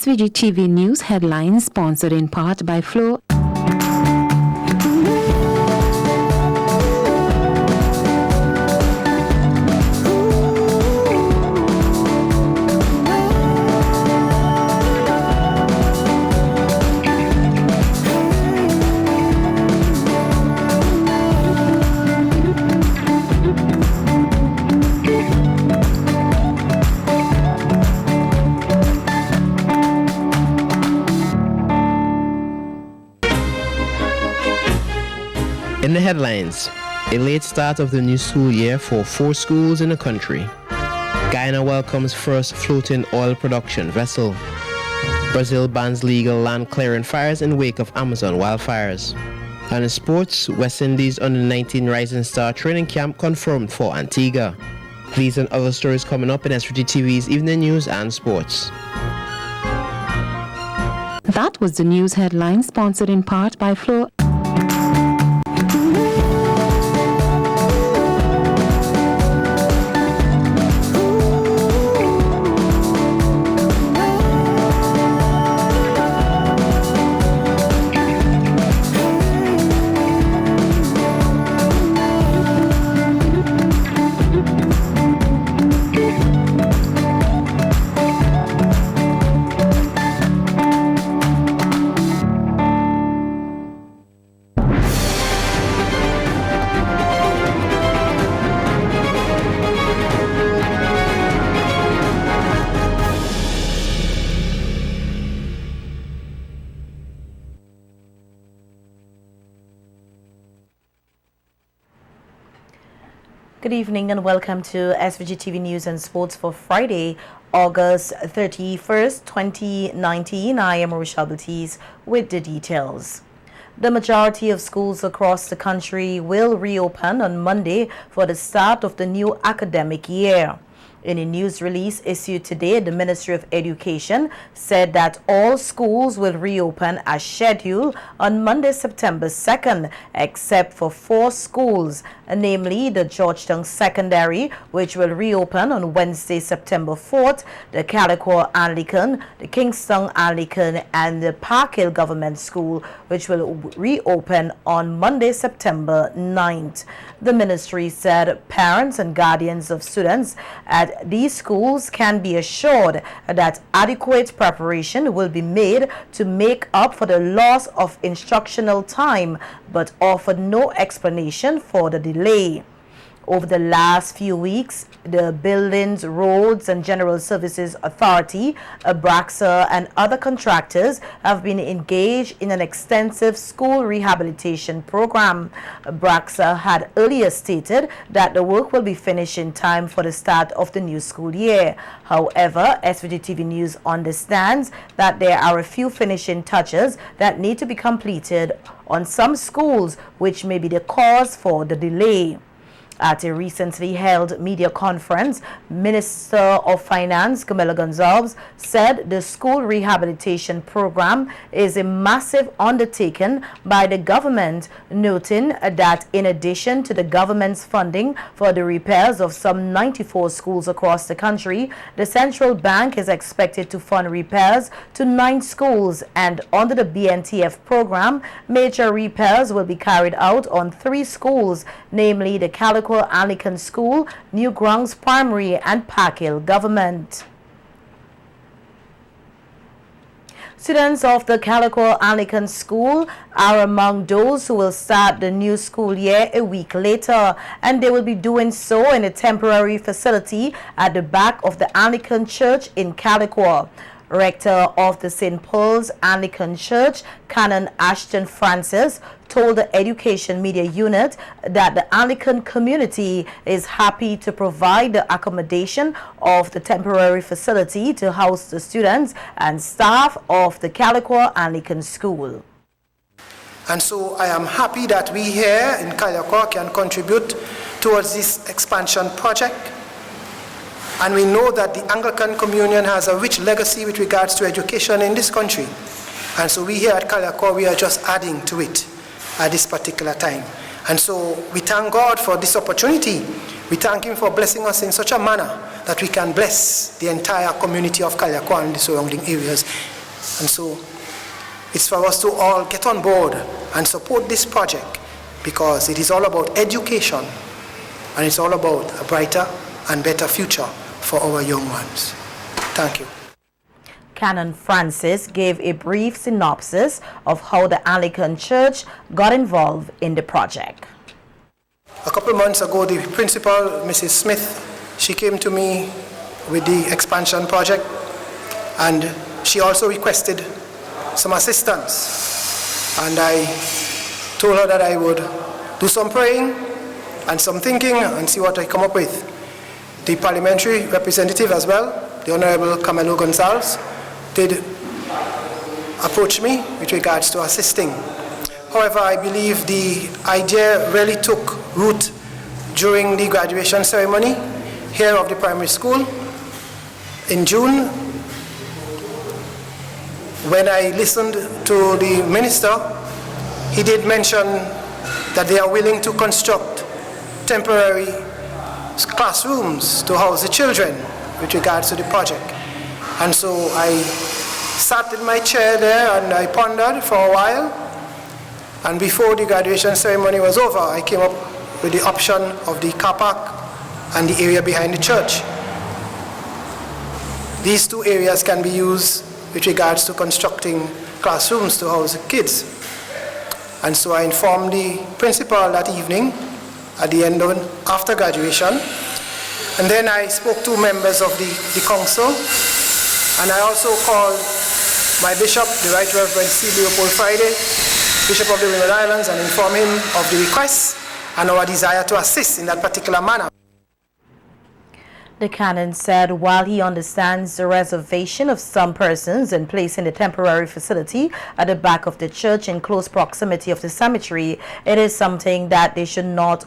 SVG-TV News headlines, sponsored in part by Flo. In the headlines, a late start of the new school year for 4 schools in the country. Guyana welcomes first floating oil production vessel. Brazil bans legal land clearing fires in wake of Amazon wildfires. And in sports, West Indies under-19 Rising Star training camp confirmed for Antigua. These and other stories coming up in SVG-TV's Evening News and Sports. That was the news headline, sponsored in part by Flo. Good evening and welcome to SVG-TV News and Sports for Friday, August 31st, 2019. I am Rochelle Baptiste with the details. The majority of schools across the country will reopen on Monday for the start of the new academic year. In a news release issued today, the Ministry of Education said that all schools will reopen as scheduled on Monday, September 2nd, except for 4 schools, namely the Georgetown Secondary, which will reopen on Wednesday, September 4th, the Calico Anglican, the Kingston Anglican, and the Park Hill Government School, which will reopen on Monday, September 9th. The ministry said parents and guardians of students at these schools can be assured that adequate preparation will be made to make up for the loss of instructional time, but offered no explanation for the delay. Over the last few weeks, the Buildings, Roads and General Services Authority, Abraxa, and other contractors have been engaged in an extensive school rehabilitation program. Abraxa had earlier stated that the work will be finished in time for the start of the new school year. However, SVG-TV News understands that there are a few finishing touches that need to be completed on some schools, which may be the cause for the delay. At a recently held media conference, Minister of Finance Camila Gonzalez said the school rehabilitation program is a massive undertaking by the government, noting that in addition to the government's funding for the repairs of some 94 schools across the country, the central bank is expected to fund repairs to 9 schools, and under the BNTF program, major repairs will be carried out on 3 schools, namely the Calico Anglican School, New Grounds Primary, and Park Hill Government. Students of the Calico Anglican School are among those who will start the new school year a week later, and they will be doing so in a temporary facility at the back of the Anglican Church in Calico. Rector of the St. Paul's Anglican Church, Canon Ashton Francis, told the Education Media Unit that the Anglican community is happy to provide the accommodation of the temporary facility to house the students and staff of the Calico Anglican School. And so I am happy that we here in Calico can contribute towards this expansion project. And we know that the Anglican Communion has a rich legacy with regards to education in this country. And so we here at Calico, we are just adding to it at this particular time. And so we thank God for this opportunity. We thank Him for blessing us in such a manner that we can bless the entire community of Kalyakwa and the surrounding areas. And so it's for us to all get on board and support this project, because it is all about education and it's all about a brighter and better future for our young ones. Thank you. Canon Francis gave a brief synopsis of how the Anglican Church got involved in the project. A couple of months ago, the principal, Mrs. Smith, she came to me with the expansion project, and she also requested some assistance. And I told her that I would do some praying and some thinking and see what I come up with. The parliamentary representative as well, the Honorable Camilo Gonzalez, did approach me with regards to assisting. However, I believe the idea really took root during the graduation ceremony here of the primary school in June, when I listened to the minister. He did mention that they are willing to construct temporary classrooms to house the children with regards to the project. And so I sat in my chair there and I pondered for a while. And before the graduation ceremony was over, I came up with the option of the car park and the area behind the church. These two areas can be used with regards to constructing classrooms to house the kids. And so I informed the principal that evening at the end of, after graduation. And then I spoke to members of the council. And I also called my bishop, the Right Reverend C. Leopold Friday, Bishop of the Remote Islands, and informed him of the request and our desire to assist in that particular manner. The canon said while he understands the reservation of some persons in placing the temporary facility at the back of the church in close proximity of the cemetery, it is something that they should not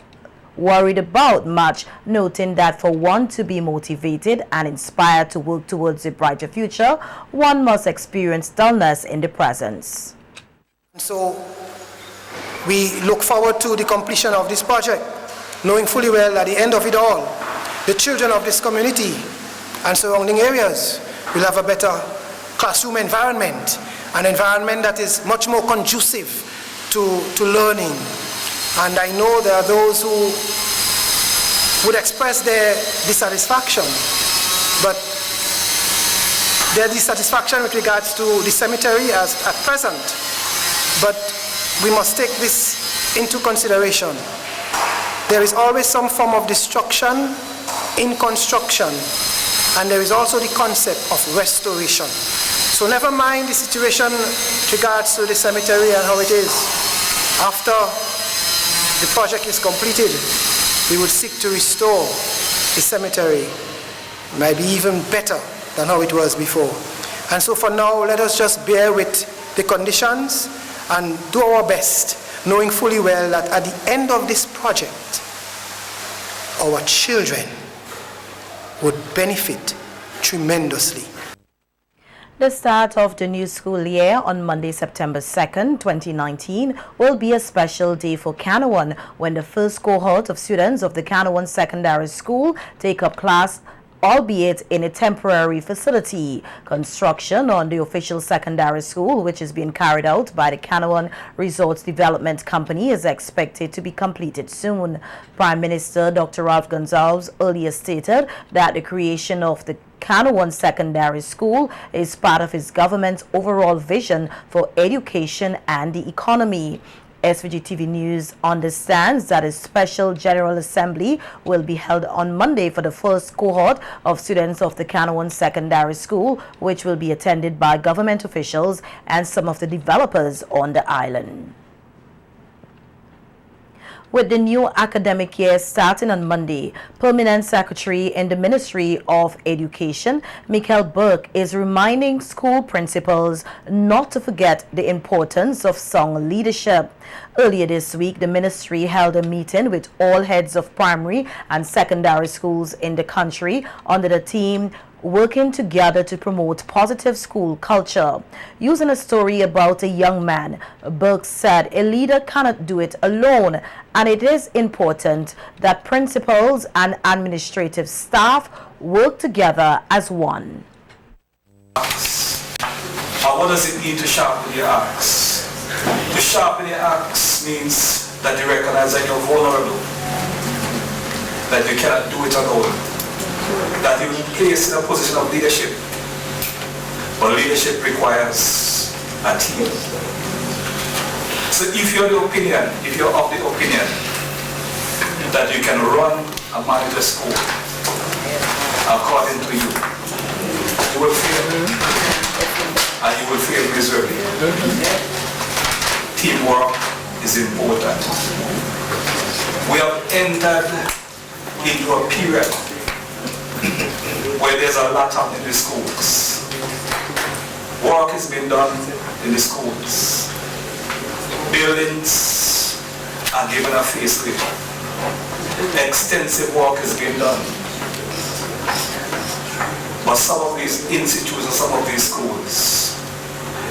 worried about much, noting that for one to be motivated and inspired to work towards a brighter future, one must experience dullness in the presence. So we look forward to the completion of this project, knowing fully well at the end of it all, the children of this community and surrounding areas will have a better classroom environment, an environment that is much more conducive to learning. And I know there are those who would express their dissatisfaction, but their dissatisfaction with regards to the cemetery as at present. But we must take this into consideration. There is always some form of destruction in construction, and there is also the concept of restoration. So never mind the situation with regards to the cemetery and how it is. After the project is completed, we would seek to restore the cemetery, maybe even better than how it was before. And so for now, let us just bear with the conditions and do our best, knowing fully well that at the end of this project, our children would benefit tremendously. The start of the new school year on Monday, September 2nd, 2019 will be a special day for Canouan when the first cohort of students of the Canouan Secondary School take up class, albeit in a temporary facility. Construction on the official secondary school, which is being carried out by the Canouan Resorts Development Company, is expected to be completed soon. Prime Minister Dr. Ralph Gonsalves earlier stated that the creation of the Canouan Secondary School is part of his government's overall vision for education and the economy. SVG-TV News understands that a special General Assembly will be held on Monday for the first cohort of students of the Canouan Secondary School, which will be attended by government officials and some of the developers on the island. With the new academic year starting on Monday, Permanent Secretary in the Ministry of Education, Michael Burke, is reminding school principals not to forget the importance of song leadership. Earlier this week, the ministry held a meeting with all heads of primary and secondary schools in the country under the theme, working together to promote positive school culture. Using a story about a young man, Burke said a leader cannot do it alone, and it is important that principals and administrative staff work together as one. What does it mean to sharpen your axe? To sharpen your axe means that you recognize that you're vulnerable, that you cannot do it alone, that you're placed in a position of leadership. But leadership requires a team. So if you're of the opinion that you can run and manage a school according to you, you will fail. And you will fail miserably. Teamwork is important. We have entered into a period where there's a lot happening in the schools. Work has been done in the schools. Buildings are given a facelift. Extensive work has been done. But some of these institutions, some of these schools,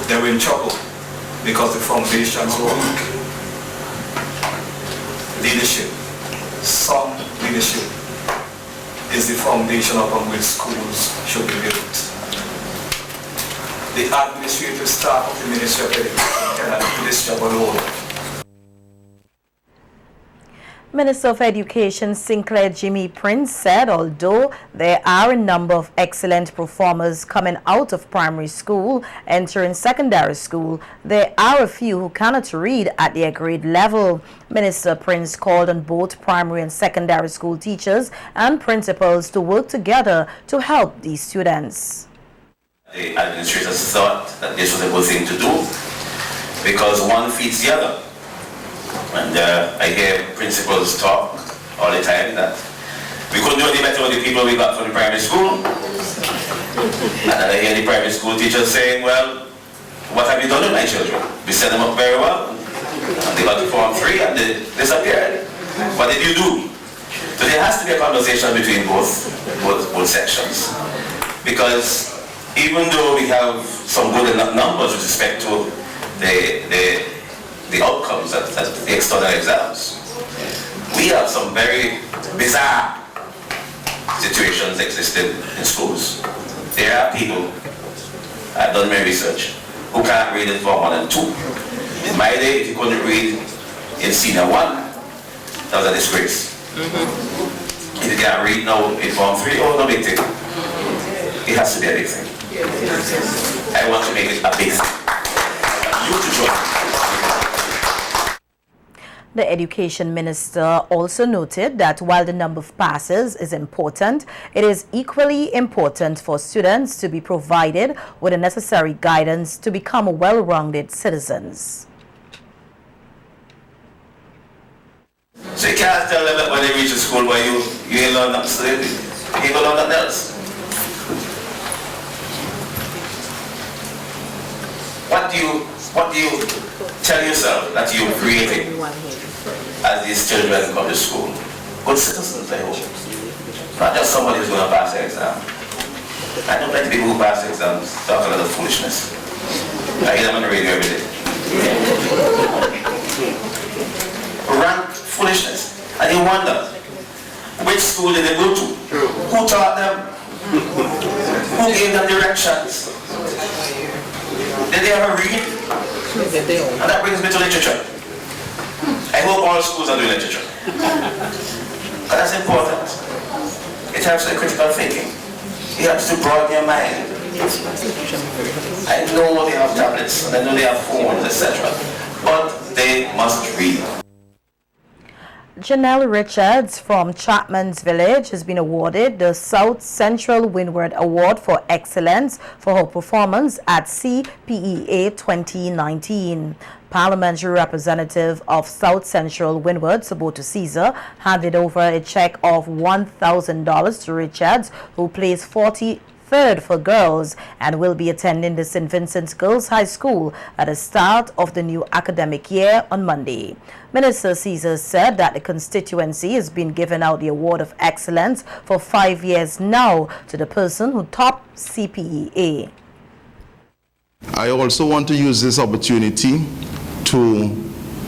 they're in trouble because the foundations are weak. Leadership, sound leadership, is the foundation upon which schools should be built. The administrative staff of the Ministry of Education cannot do this job alone. Minister of Education Sinclair Jimmy Prince said although there are a number of excellent performers coming out of primary school entering secondary school, there are a few who cannot read at their grade level. Minister Prince called on both primary and secondary school teachers and principals to work together to help these students. The administrators thought that this was a good thing to do because one feeds the other. And I hear principals talk all the time that we couldn't do any better with the people we got from the primary school. And then I hear the primary school teachers saying, well, what have you done with my children? We set them up very well. And they got to Form 3 and they disappeared. What did you do? So there has to be a conversation between both sections. Because even though we have some good enough numbers with respect to the outcomes at the external exams, we have some very bizarre situations existing in schools. There are people, I've done my research, who can't read in Form 1 and 2. In my day, if you couldn't read in Senior 1, that was a disgrace. If you can't read now in Form 3, oh, no big thing. It has to be a big thing. I want to make it a big thing. I want you to join. The Education Minister also noted that while the number of passes is important, it is equally important for students to be provided with the necessary guidance to become well-rounded citizens. So you can't tell them that when they reach the school where you ain't learn nothing, so you ain't gonna learn nothing else. What do you tell yourself that you're creating as these children come to school? Good citizens, I hope. Not just somebody who's going to pass the exam. I know plenty of people who pass the exams talk a lot of foolishness. I hear them on the radio every day. Rank foolishness. And you wonder, which school did they go to? Who taught them? Who gave them directions? Did they ever read? And that brings me to literature. I hope all schools are doing literature. Because that's important. It helps with critical thinking. It helps to broaden your mind. I know they have tablets, and I know they have phones, etc. But they must read. Janelle Richards from Chapman's Village has been awarded the South Central Windward Award for Excellence for her performance at CPEA 2019. Parliamentary representative of South Central Windward, Saboto Caesar, handed over a check of $1,000 to Richards, who placed 40th 3rd for girls and will be attending the St. Vincent's Girls High School at the start of the new academic year on Monday. Minister Caesar said that the constituency has been given out the Award of Excellence for 5 years now to the person who topped CPEA. I also want to use this opportunity to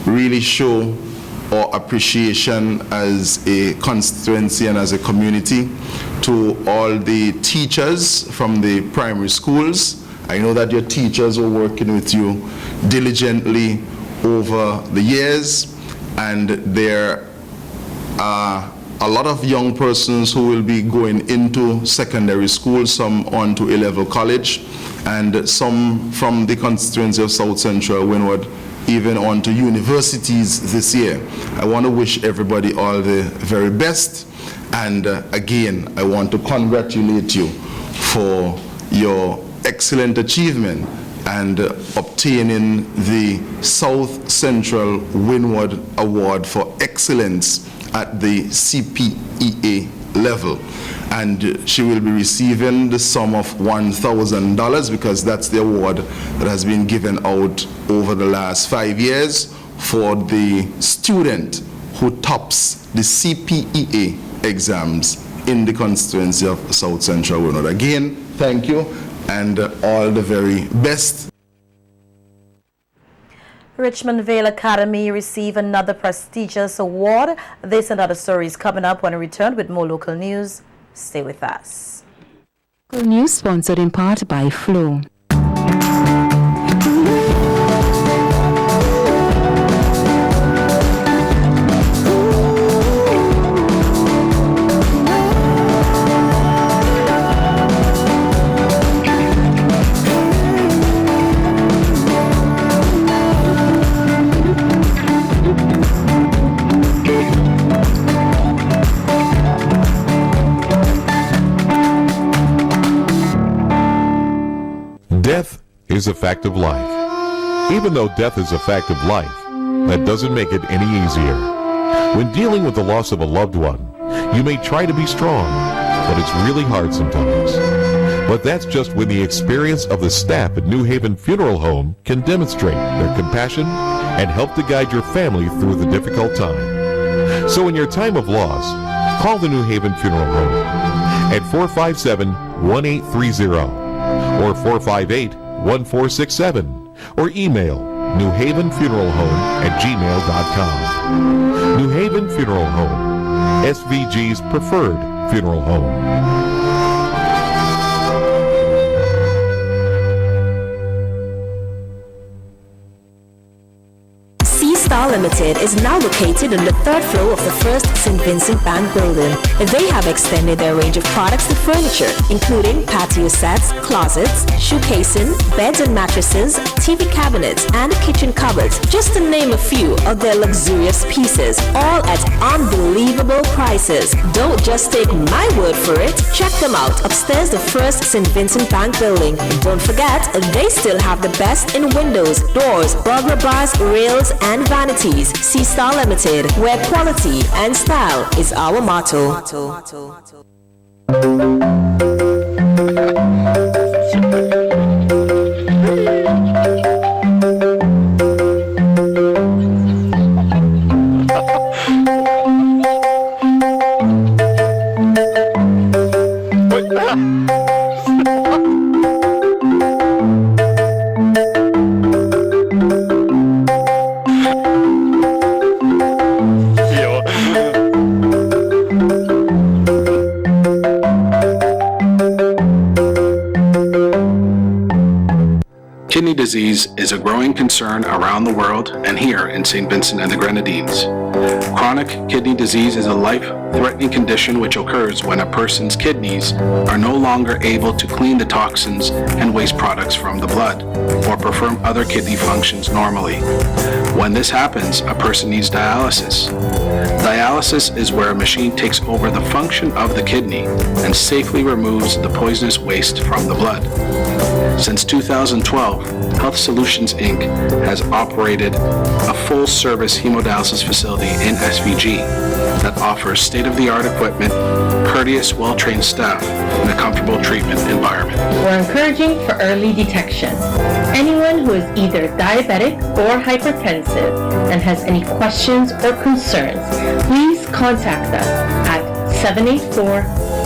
really show our appreciation as a constituency and as a community to all the teachers from the primary schools. I know that your teachers are working with you diligently over the years, and there are a lot of young persons who will be going into secondary school, some on to A-level college, and some from the constituency of South Central Windward even on to universities this year. I want to wish everybody all the very best, and again I want to congratulate you for your excellent achievement and obtaining the South Central Windward Award for Excellence at the CPEA level. And she will be receiving the sum of $1,000 because that's the award that has been given out over the last 5 years for the student who tops the CPEA exams in the constituency of South Central Windward. Again, thank you and all the very best. Richmond Vale Academy receive another prestigious award. This and other stories coming up when we return with more local news. Stay with us. News sponsored in part by Flow. Death is a fact of life. Even though death is a fact of life, that doesn't make it any easier. When dealing with the loss of a loved one, you may try to be strong, but it's really hard sometimes. But that's just when the experience of the staff at New Haven Funeral Home can demonstrate their compassion and help to guide your family through the difficult time. So in your time of loss, call the New Haven Funeral Home at 457-1830 or 458-1467, or email newhavenfuneralhome@gmail.com. New Haven Funeral Home, SVG's preferred funeral home. Limited is now located on the 3rd floor of the first St. Vincent Bank building. They have extended their range of products to furniture, including patio sets, closets, shoe casing, beds and mattresses, TV cabinets, and kitchen cupboards, just to name a few of their luxurious pieces, all at unbelievable prices. Don't just take my word for it. Check them out upstairs the first St. Vincent Bank building. Don't forget, they still have the best in windows, doors, burglar bars, rails, and vanities. C-Star Limited, where quality and style is our motto. Kidney disease is a growing concern around the world and here in St. Vincent and the Grenadines. Chronic kidney disease is a life-threatening condition which occurs when a person's kidneys are no longer able to clean the toxins and waste products from the blood or perform other kidney functions normally. When this happens, a person needs dialysis. Dialysis is where a machine takes over the function of the kidney and safely removes the poisonous waste from the blood. Since 2012, Health Solutions Inc. has operated a full-service hemodialysis facility in SVG that offers state-of-the-art equipment, courteous, well-trained staff, and a comfortable treatment environment. We're encouraging for early detection. Anyone who is either diabetic or hypertensive and has any questions or concerns, please contact us at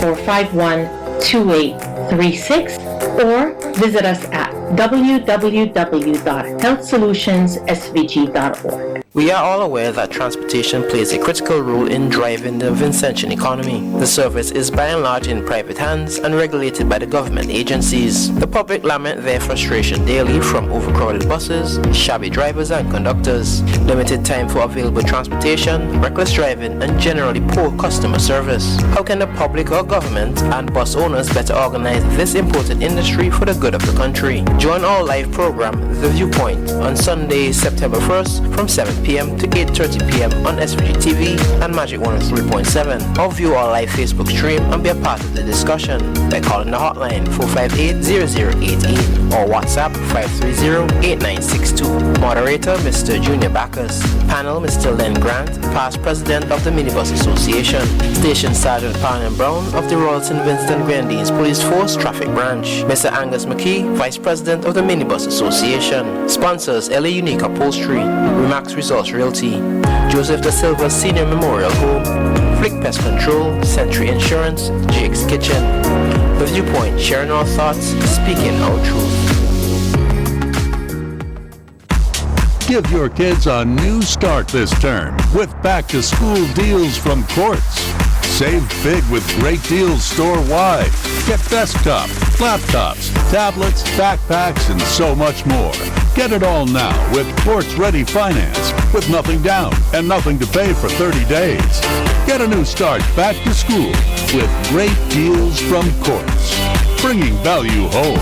784-451-2836 or visit us at www.healthsolutionssvg.org. We are all aware that transportation plays a critical role in driving the Vincentian economy. The service is by and large in private hands and regulated by the government agencies. The public lament their frustration daily from overcrowded buses, shabby drivers and conductors, limited time for available transportation, reckless driving, and generally poor customer service. How can the public or government and bus owners better organize this important industry for the good of the country? Join our live program, The Viewpoint, on Sunday, September 1st from 7 p.m. to 8:30 p.m. on SVG-TV and Magic 103.7, or view our live Facebook stream and be a part of the discussion by calling the hotline 458-0088 or WhatsApp 530-8962. Moderator Mr. Junior Backus. Panel Mr. Len Grant, past President of the Minibus Association. Station Sergeant Parnham Brown of the Royal St. Vincent Grenadines Police Force Traffic Branch. Mr. Angus McKee, Vice President of the Minibus Association. Sponsors LA Unique Upholstery, Remax Resource Realty, Joseph Da Silva Senior Memorial Home, Flick Pest Control, Century Insurance, Jake's Kitchen. The Viewpoint, sharing our thoughts, speaking our truth. Give your kids a new start this term with back-to-school deals from Quartz. Save big with great deals store-wide. Get desktop, laptops, tablets, backpacks, and so much more. Get it all now with Quartz Ready Finance with nothing down and nothing to pay for 30 days. Get a new start back to school with great deals from Quartz, bringing value home.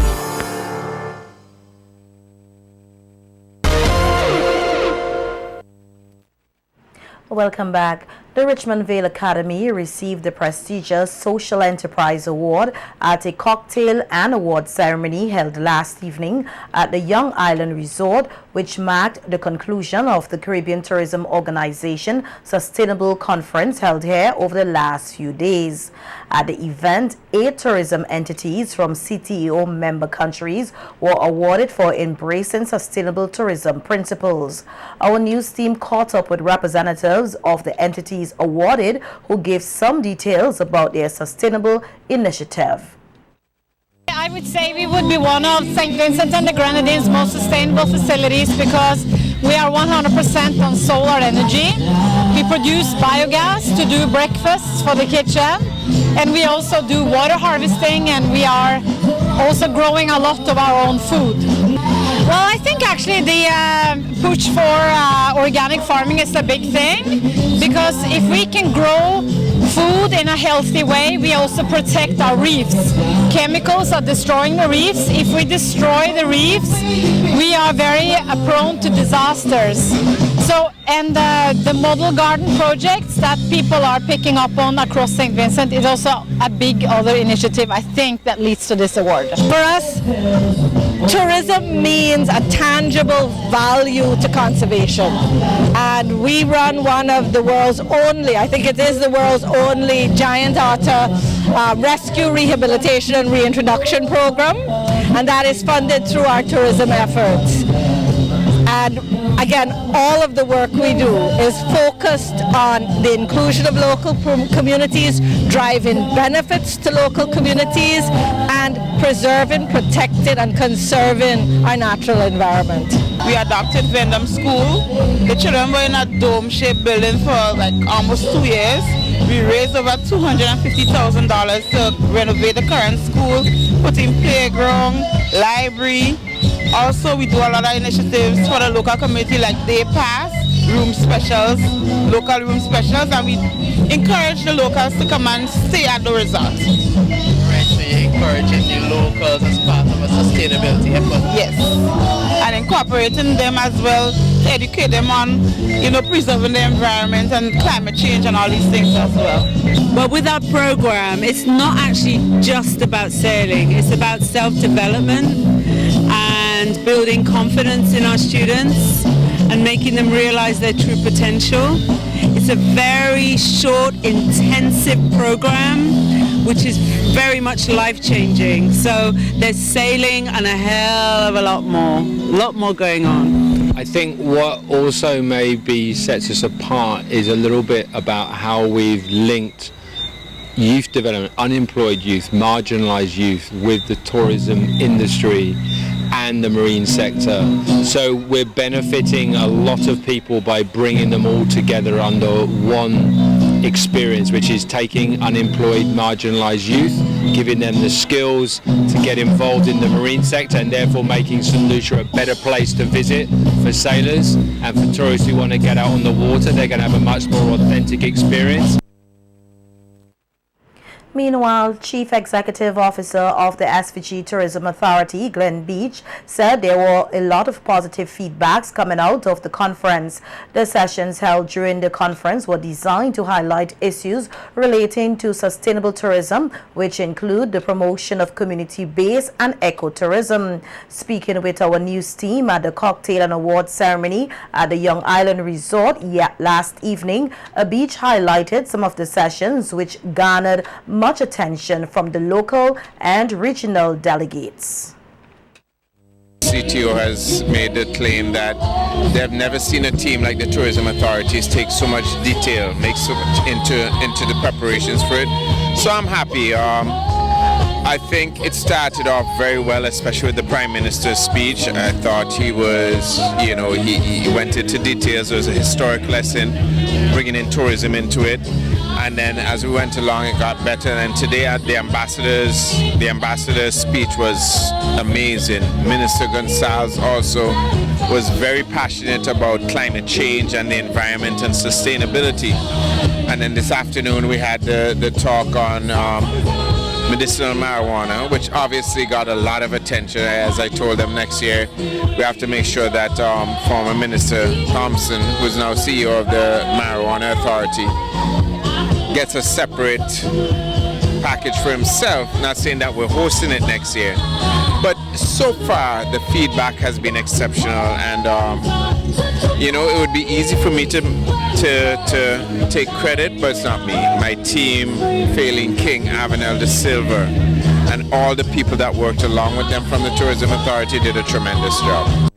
Welcome back. The Richmond Vale Academy received the prestigious Social Enterprise Award at a cocktail and award ceremony held last evening at the Young Island Resort, which marked the conclusion of the Caribbean Tourism Organization Sustainable Conference held here over the last few days. At the event, 8 tourism entities from CTEO member countries were awarded for embracing sustainable tourism principles. Our news team caught up with representatives of the entities awarded who gave some details about their sustainable initiative. I would say we would be one of St. Vincent and the Grenadines' most sustainable facilities because we are 100% on solar energy. We produce biogas to do breakfasts for the kitchen, and we also do water harvesting, and we are also growing a lot of our own food. Well, I think actually the push for organic farming is a big thing, because if we can grow food in a healthy way, we also protect our reefs. Chemicals are destroying the reefs. If we destroy the reefs, we are very prone to disasters. So, and the model garden projects that people are picking up on across St. Vincent is also a big other initiative, I think, that leads to this award. For us, tourism means a tangible value to conservation, and we run one of the world's only, I think it is the world's only giant otter rescue, rehabilitation and reintroduction program, and that is funded through our tourism efforts. And again, all of the work we do is focused on the inclusion of local communities, driving benefits to local communities, and preserving, protecting, and conserving our natural environment. We adopted Vendome School. The children were in a dome-shaped building for like almost 2 years. We raised over $250,000 to renovate the current school, put in playground, library. Also, we do a lot of initiatives for the local community like day pass, room specials, local room specials, and we encourage the locals to come and stay at the resort. Right, so you're encouraging the locals as part of a sustainability effort? Yes, and incorporating them as well to educate them on, preserving the environment and climate change and all these things as well. But with our program, it's not actually just about sailing, it's about self-development and building confidence in our students and making them realize their true potential. It's a very short, intensive program, which is very much life-changing. So there's sailing and a hell of a lot more going on. I think what also maybe sets us apart is a little bit about how we've linked youth development, unemployed youth, marginalized youth with the tourism industry and the marine sector. So we're benefiting a lot of people by bringing them all together under one experience, which is taking unemployed, marginalized youth, giving them the skills to get involved in the marine sector, and therefore making St. Lucia a better place to visit for sailors and for tourists who want to get out on the water. They're going to have a much more authentic experience. Meanwhile, Chief Executive Officer of the SVG Tourism Authority, Glenn Beach, said there were a lot of positive feedbacks coming out of the conference. The sessions held during the conference were designed to highlight issues relating to sustainable tourism, which include the promotion of community-based and ecotourism. Speaking with our news team at the cocktail and awards ceremony at the Young Island Resort last evening, Beach highlighted some of the sessions which garnered much attention from the local and regional delegates. CTO has made the claim that they've never seen a team like the tourism authorities take so much detail, make so much into the preparations for it. So I'm happy. I think it started off very well, especially with the Prime Minister's speech. I thought he was, he went into details. There was a historic lesson, bringing in tourism into it. And then as we went along, it got better. And today at the ambassador's speech was amazing. Minister Gonzalez also was very passionate about climate change and the environment and sustainability. And then this afternoon we had the talk on medicinal marijuana, which obviously got a lot of attention. As I told them, next year we have to make sure that former Minister Thompson, who is now CEO of the Marijuana Authority, gets a separate package for himself. Not saying that we're hosting it next year, but so far the feedback has been exceptional, and it would be easy for me to take credit, but it's not me. My team, Failing King, Avenel De Silva, and all the people that worked along with them from the Tourism Authority did a tremendous job.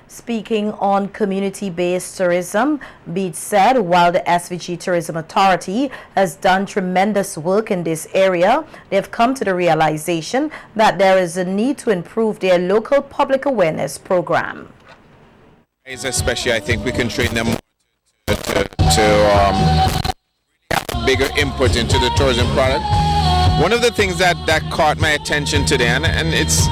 Speaking on community-based tourism, Beach said while the SVG Tourism Authority has done tremendous work in this area, they have come to the realization that there is a need to improve their local public awareness program. Especially, I think we can train them to have bigger input into the tourism product. One of the things that caught my attention today, and it's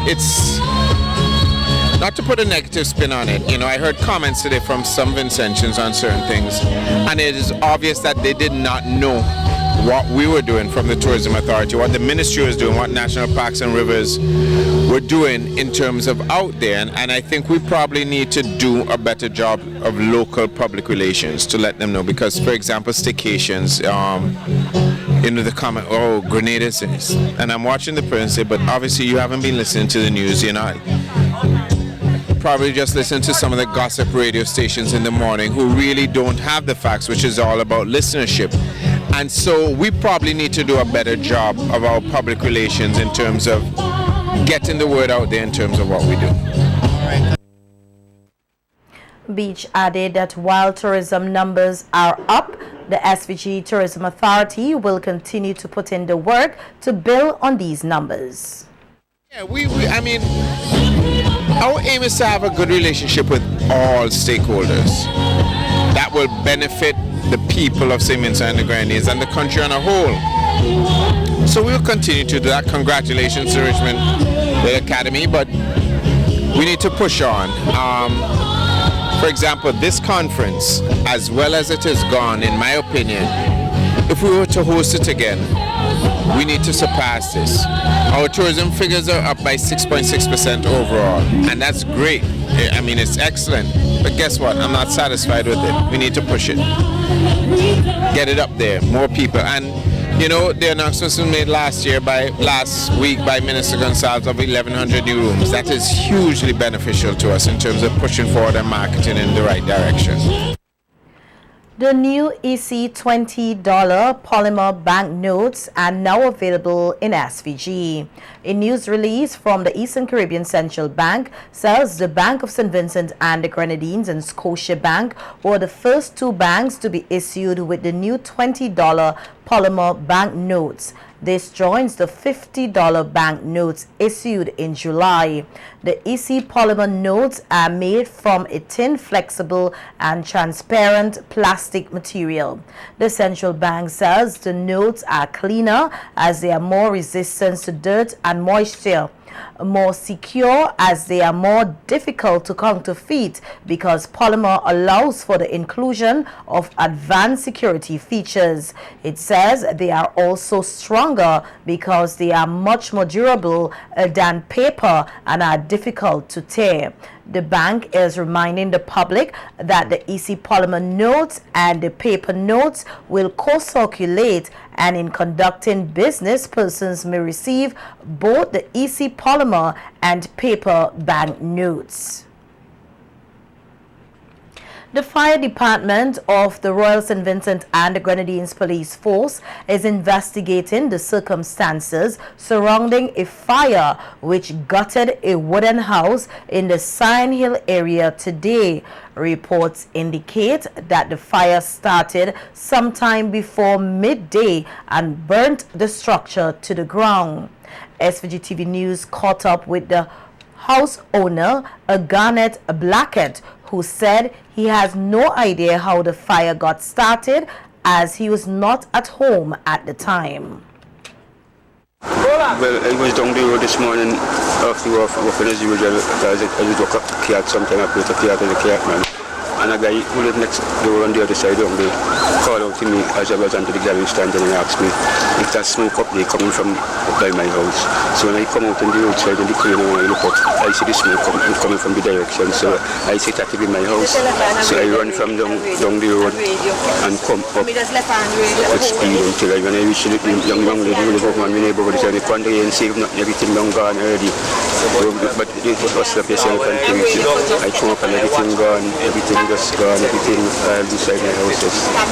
not to put a negative spin on it, I heard comments today from some Vincentians on certain things, and it is obvious that they did not know what we were doing from the Tourism Authority, what the ministry was doing, what National Parks and Rivers were doing in terms of out there. And I think we probably need to do a better job of local public relations to let them know, because, for example, staycations, the comment, oh, Grenada's in this. And I'm watching the person say, but obviously you haven't been listening to the news, probably just listen to some of the gossip radio stations in the morning who really don't have the facts, which is all about listenership. And so we probably need to do a better job of our public relations in terms of getting the word out there in terms of what we do. Beach added that while tourism numbers are up, the SVG Tourism Authority will continue to put in the work to build on these numbers. Yeah, our aim is to have a good relationship with all stakeholders that will benefit the people of St. Vincent and the Grenadines and the country on a whole. So we'll continue to do that. Congratulations to Richmond Academy, but we need to push on. For example, this conference, as well as it has gone, in my opinion, if we were to host it again, we need to surpass this. Our tourism figures are up by 6.6% overall, and that's great. It's excellent. But guess what? I'm not satisfied with it. We need to push it. Get it up there, more people. And the announcements were made last week by Minister Gonzalez of 1,100 new rooms. That is hugely beneficial to us in terms of pushing forward and marketing in the right direction. The new EC $20 polymer banknotes are now available in SVG. A news release from the Eastern Caribbean Central Bank says the Bank of St. Vincent and the Grenadines and Scotiabank were the first two banks to be issued with the new $20 polymer banknotes. This joins the $50 banknotes issued in July. The EC polymer notes are made from a thin, flexible, and transparent plastic material. The central bank says the notes are cleaner as they are more resistant to dirt and moisture, more secure as they are more difficult to counterfeit because polymer allows for the inclusion of advanced security features. It says they are also stronger because they are much more durable than paper and are difficult to tear. The bank is reminding the public that the EC polymer notes and the paper notes will co-circulate, and in conducting business, persons may receive both the EC polymer and paper bank notes. The fire department of the Royal St. Vincent and the Grenadines Police Force is investigating the circumstances surrounding a fire which gutted a wooden house in the Cyan Hill area today. Reports indicate that the fire started sometime before midday and burnt the structure to the ground. SVG-TV News caught up with the house owner, Garnet Blackett, who said he has no idea how the fire got started as he was not at home at the time. Well, I was down the road this morning after working as usual. I was walk up to Kiat sometime. I put a Kiat in the Kiat man. And a guy who lived next door on the other side down there called out to me as I was under the garage stand and asked me if that smoke up there coming from up by my house. So when I come out on the roadside in the corner and I look up, I see the smoke coming from the direction. So I see that to be my house. So I run from down the road and come up with speed until when I reach the young lady who live up on my neighborhood. So I come there and see everything down gone already. But it was up yourself and things. I come up and everything gone, everything just gone, everything beside my house is gone.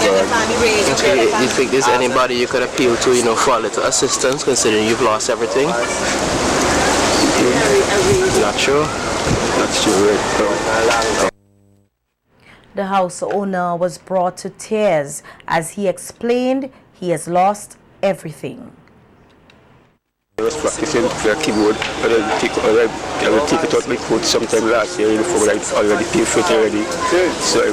Do you think there's anybody you could appeal to, for a little assistance, considering you've lost everything? Not sure. Not sure. The house owner was brought to tears as he explained he has lost everything. I was practicing for a keyboard, but I will take it out my foot sometime last year before I already paid for it already. So I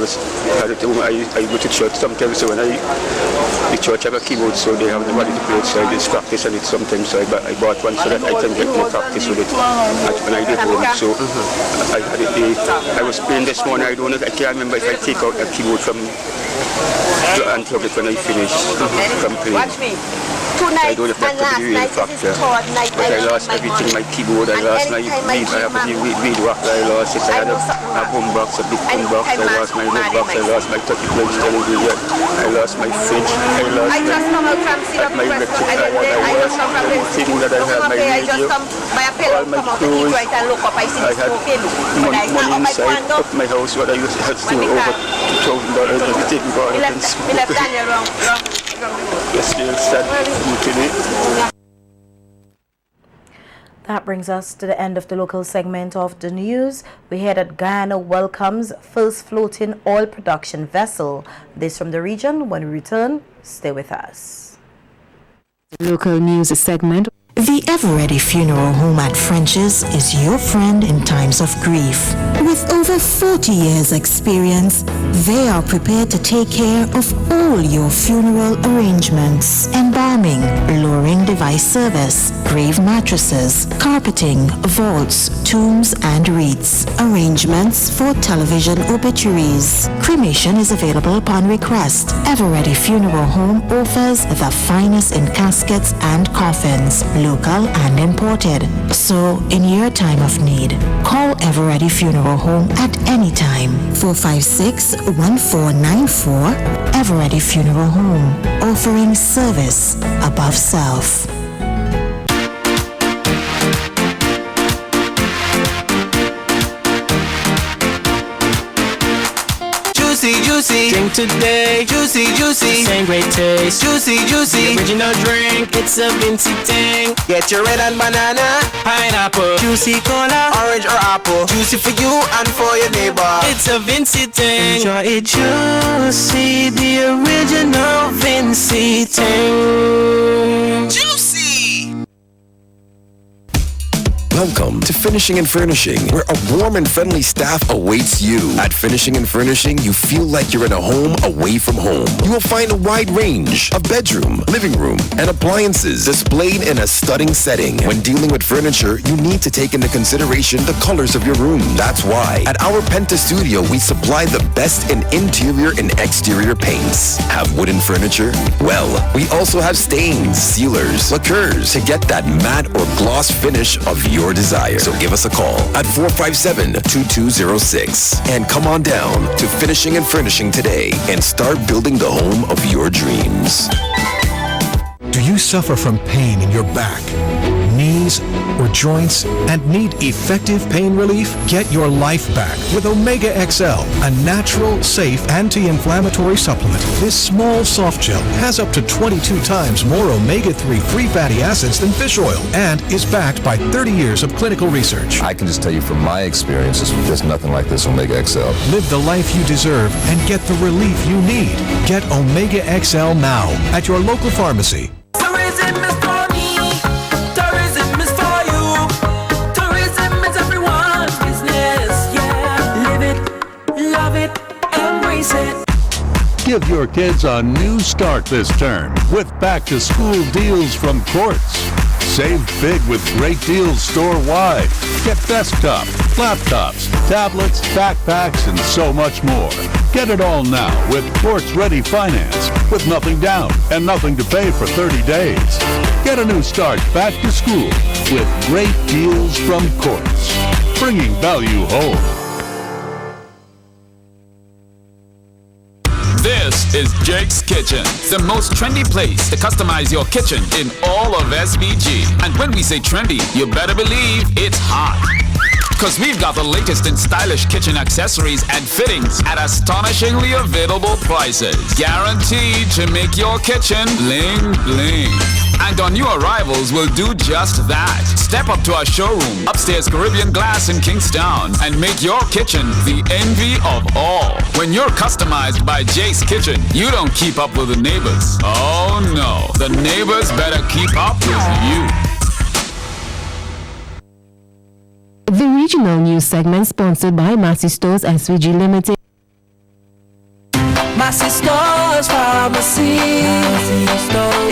go to church sometimes, so when the church have a keyboard, so they have nobody to play it, so I just practice on it sometimes. So I bought one so that I can get more practice with it when I get home. So I was playing this morning, I can't remember if I take out a keyboard from the Antioch when I finish from playing. I don't have that to be real factor. But I lost everything, my keyboard, I lost my weed, I have the weed whacker, I lost it, I had a boom box, a big boom box, I lost my wood box, I lost my 30-inch television, I lost my fridge, I lost my electric iron, I lost everything that I had, my radio, all my clothes, I had money inside of my house, what I used to have still over $2,000, everything gone, and smoke. That brings us to the end of the local segment of the news. We hear that Guyana welcomes first floating oil production vessel. This from the region. When we return, stay with us. Local news segment. The Everready Funeral Home at French's is your friend in times of grief. With over 40 years' experience, they are prepared to take care of all your funeral arrangements. Embalming, lowering device service, grave mattresses, carpeting, vaults, tombs and wreaths, arrangements for television obituaries. Cremation is available upon request. Everready Funeral Home offers the finest in caskets and coffins, local and imported. So, in your time of need, call Everready Funeral Home at any time. 456-1494. Everready Funeral Home, offering service above self. Juicy juicy. Drink today, juicy, juicy. Same great taste, juicy, juicy. The original drink, it's a Vinci thing. Get your red and banana, pineapple, juicy cola, orange or apple. Juicy for you and for your neighbor. It's a Vinci thing. Enjoy it juicy, the original Vinci thing. Juicy. Welcome to Finishing and Furnishing, where a warm and friendly staff awaits you. At Finishing and Furnishing, you feel like you're in a home away from home. You will find a wide range of bedroom, living room, and appliances displayed in a stunning setting. When dealing with furniture, you need to take into consideration the colors of your room. That's why at our Penta Studio, we supply the best in interior and exterior paints. Have wooden furniture? Well, we also have stains, sealers, lacquers to get that matte or gloss finish of your desire. So give us a call at 457-2206 and come on down to Finishing and Furnishing today and start building the home of your dreams. Do you suffer from pain in your back, knees, or joints and need effective pain relief? Get your life back with Omega XL, a natural, safe, anti-inflammatory supplement. This small soft gel has up to 22 times more omega-3 free fatty acids than fish oil and is backed by 30 years of clinical research. I can just tell you from my experience, there's nothing like this Omega XL. Live the life you deserve and get the relief you need. Get Omega XL now at your local pharmacy. Tourism is for me. Tourism is for you. Tourism is everyone's business. Yeah, live it, love it, embrace it. Give your kids a new start this term with back-to-school deals from Quartz. Save big with great deals store-wide. Get desktop, laptops, tablets, backpacks, and so much more. Get it all now with Quartz Ready Finance with nothing down and nothing to pay for 30 days. Get a new start back to school with great deals from Quartz, bringing value home. This is Jake's Kitchen, the most trendy place to customize your kitchen in all of SVG. And when we say trendy, you better believe it's hot. Because we've got the latest in stylish kitchen accessories and fittings at astonishingly available prices. Guaranteed to make your kitchen bling bling. And our new arrivals will do just that. Step up to our showroom, upstairs Caribbean Glass in Kingstown, and make your kitchen the envy of all. When you're customized by Jake's Kitchen, you don't keep up with the neighbors. Oh no, the neighbors better keep up with you. The regional news segment sponsored by Massey Stores SVG Limited. Massey Stores Pharmacy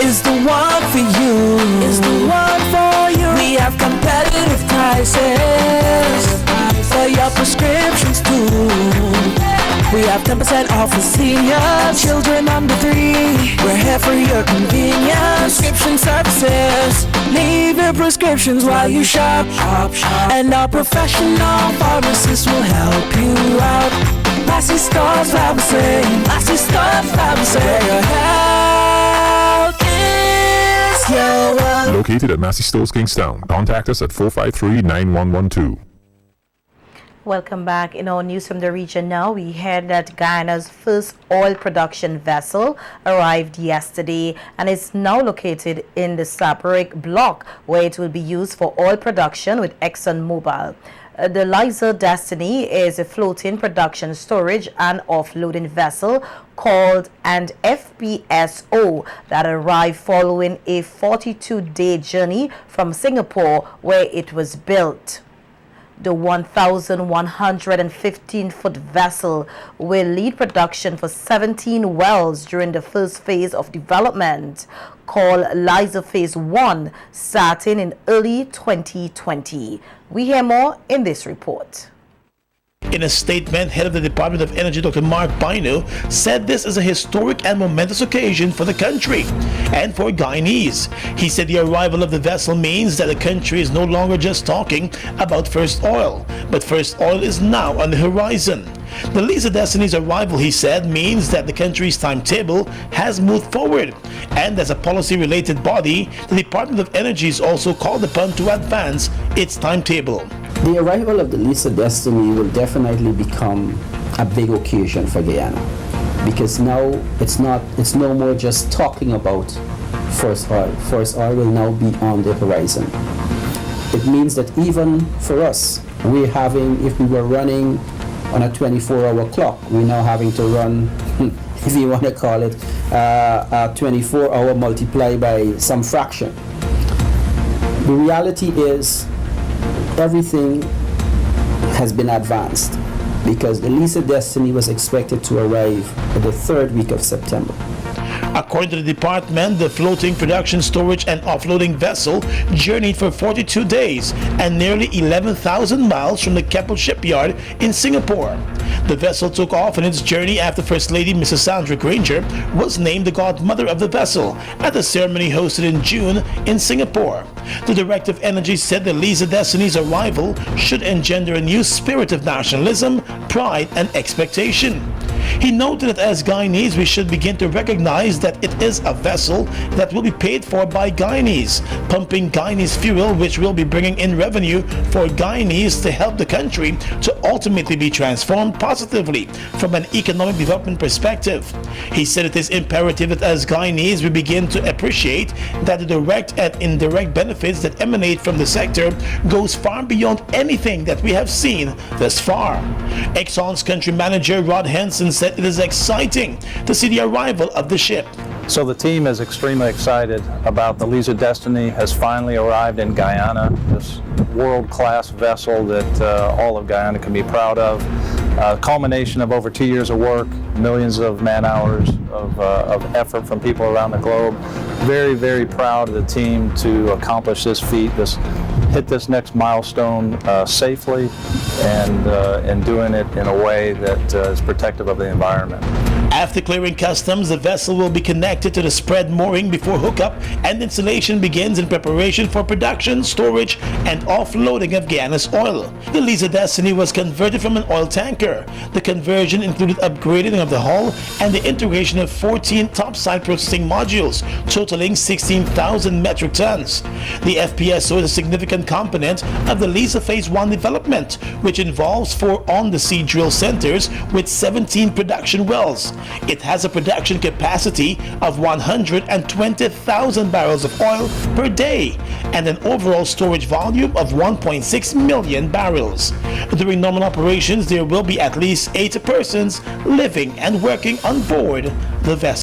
is the one for you. Is the one for you. We have competitive prices for your prescriptions too. We have 10% off for seniors, children under 3. We're here for your convenience. Prescription services. Leave your prescriptions while you shop. And our professional pharmacists will help you out. Massey Stores Pharmacy. Massey Stores Pharmacy. Where your health is your wealth. Located at Massey Stores, Kingstown. Contact us at 453-9112. Welcome back. In our news from the region now, we heard that Guyana's first oil production vessel arrived yesterday and is now located in the Saperick block, where it will be used for oil production with ExxonMobil. The Liza Destiny is a floating production, storage and offloading vessel called an FPSO that arrived following a 42-day journey from Singapore, where it was built. The 1,115-foot vessel will lead production for 17 wells during the first phase of development, called Liza Phase 1, starting in early 2020. We hear more in this report. In a statement, head of the Department of Energy, Dr. Mark Bino, said this is a historic and momentous occasion for the country and for Guyanese. He said the arrival of the vessel means that the country is no longer just talking about first oil, but first oil is now on the horizon. The Liza Destiny's arrival, he said, means that the country's timetable has moved forward, and as a policy-related body, the Department of Energy is also called upon to advance its timetable. The arrival of the Liza Destiny will definitely become a big occasion for Guyana. because now it's no more just talking about first oil. First oil will now be on the horizon. It means that even for us, if we were running on a 24-hour clock, we're now having to run, if you want to call it, a 24-hour multiplied by some fraction. The reality is everything has been advanced because the Liza Destiny was expected to arrive in the third week of September. According to the department, the floating production, storage, and offloading vessel journeyed for 42 days and nearly 11,000 miles from the Keppel shipyard in Singapore. The vessel took off on its journey after First Lady Mrs. Sandra Granger was named the godmother of the vessel at the ceremony hosted in June in Singapore. The Director of Energy said the Liza Destiny's arrival should engender a new spirit of nationalism, pride, and expectation. He noted that as Guyanese, we should begin to recognize that it is a vessel that will be paid for by Guyanese, pumping Guyanese fuel, which will be bringing in revenue for Guyanese to help the country to ultimately be transformed positively from an economic development perspective. He said it is imperative that as Guyanese, we begin to appreciate that the direct and indirect benefits that emanate from the sector goes far beyond anything that we have seen thus far. Exxon's country manager Rod Henson said it is exciting to see the arrival of the ship. So the team is extremely excited about the Liza Destiny has finally arrived in Guyana, this world-class vessel that all of Guyana can be proud of. Culmination of over 2 years of work, millions of man-hours of effort from people around the globe. Very, very proud of the team to accomplish this feat, hit this next milestone safely and doing it in a way that is protective of the environment. After clearing customs, the vessel will be connected to the spread mooring before hookup and installation begins in preparation for production, storage, and offloading of Guyana's oil. The Liza Destiny was converted from an oil tanker. The conversion included upgrading of the hull and the integration of 14 topside processing modules, totaling 16,000 metric tons. The FPSO is a significant component of the Liza Phase 1 development, which involves 4 on-the-sea drill centers with 17 production wells. It has a production capacity of 120,000 barrels of oil per day and an overall storage volume of 1.6 million barrels. During normal operations, there will be at least 8 persons living and working on board the vessel.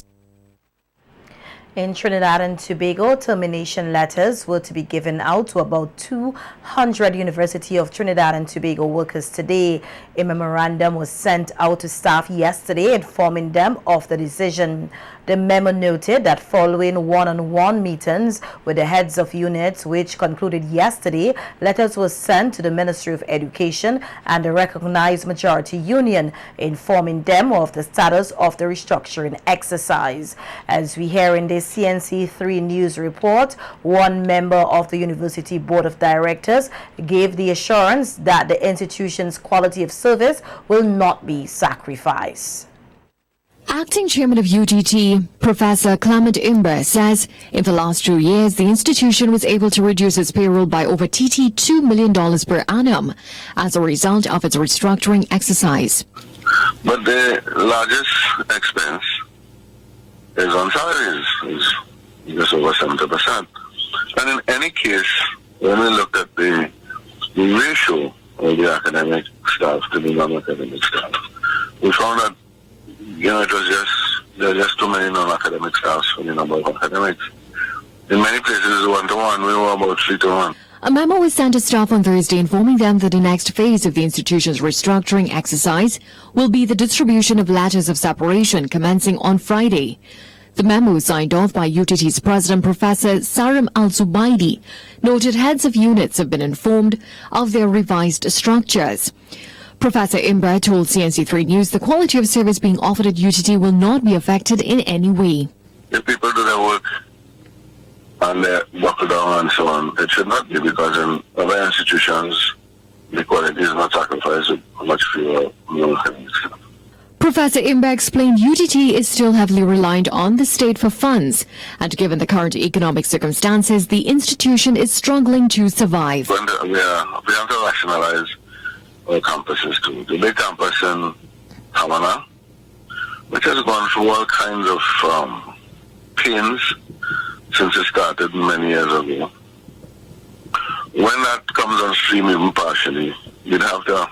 In Trinidad and Tobago, termination letters were to be given out to about 200 University of Trinidad and Tobago workers today. A memorandum was sent out to staff yesterday informing them of the decision. The memo noted that following one-on-one meetings with the heads of units, which concluded yesterday, letters were sent to the Ministry of Education and the recognized majority union, informing them of the status of the restructuring exercise. As we hear in this CNC3 news report, one member of the University Board of Directors gave the assurance that the institution's quality of service will not be sacrificed. Acting Chairman of UTT, Professor Clement Imber, says in the last 2 years, the institution was able to reduce its payroll by over $2 million per annum as a result of its restructuring exercise. But the largest expense is on salaries, is just over 70%. And in any case, when we looked at the ratio of the academic staff to the non-academic staff, we found that there are just too many non-academic staff for the number of academics. In many places, 1-to-1, we were about 3-to-1. A memo was sent to staff on Thursday informing them that the next phase of the institution's restructuring exercise will be the distribution of letters of separation commencing on Friday. The memo, signed off by UTT's president, Professor Sarim Al-Zubaidi, noted heads of units have been informed of their revised structures. Professor Imber told CNC3 News the quality of service being offered at UTT will not be affected in any way. If people do their work and they buckle down and so on, it should not be, because in other institutions, the quality is not sacrificed with much fewer non-academic staff. Professor Imber explained UTT is still heavily reliant on the state for funds, and given the current economic circumstances, the institution is struggling to survive. We have to rationalize our campuses too. The big campus in Havana, which has gone through all kinds of pains since it started many years ago. When that comes on stream even partially, you'd have to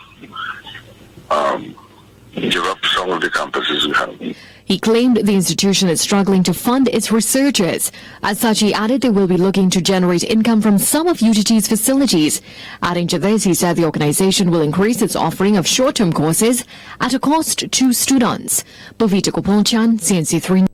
give up some of the campuses we have. He claimed the institution is struggling to fund its researchers. As such, he added they will be looking to generate income from some of UTT's facilities. Adding to this, he said the organization will increase its offering of short-term courses at a cost to students. Bhavita Gopalchan, CNC3.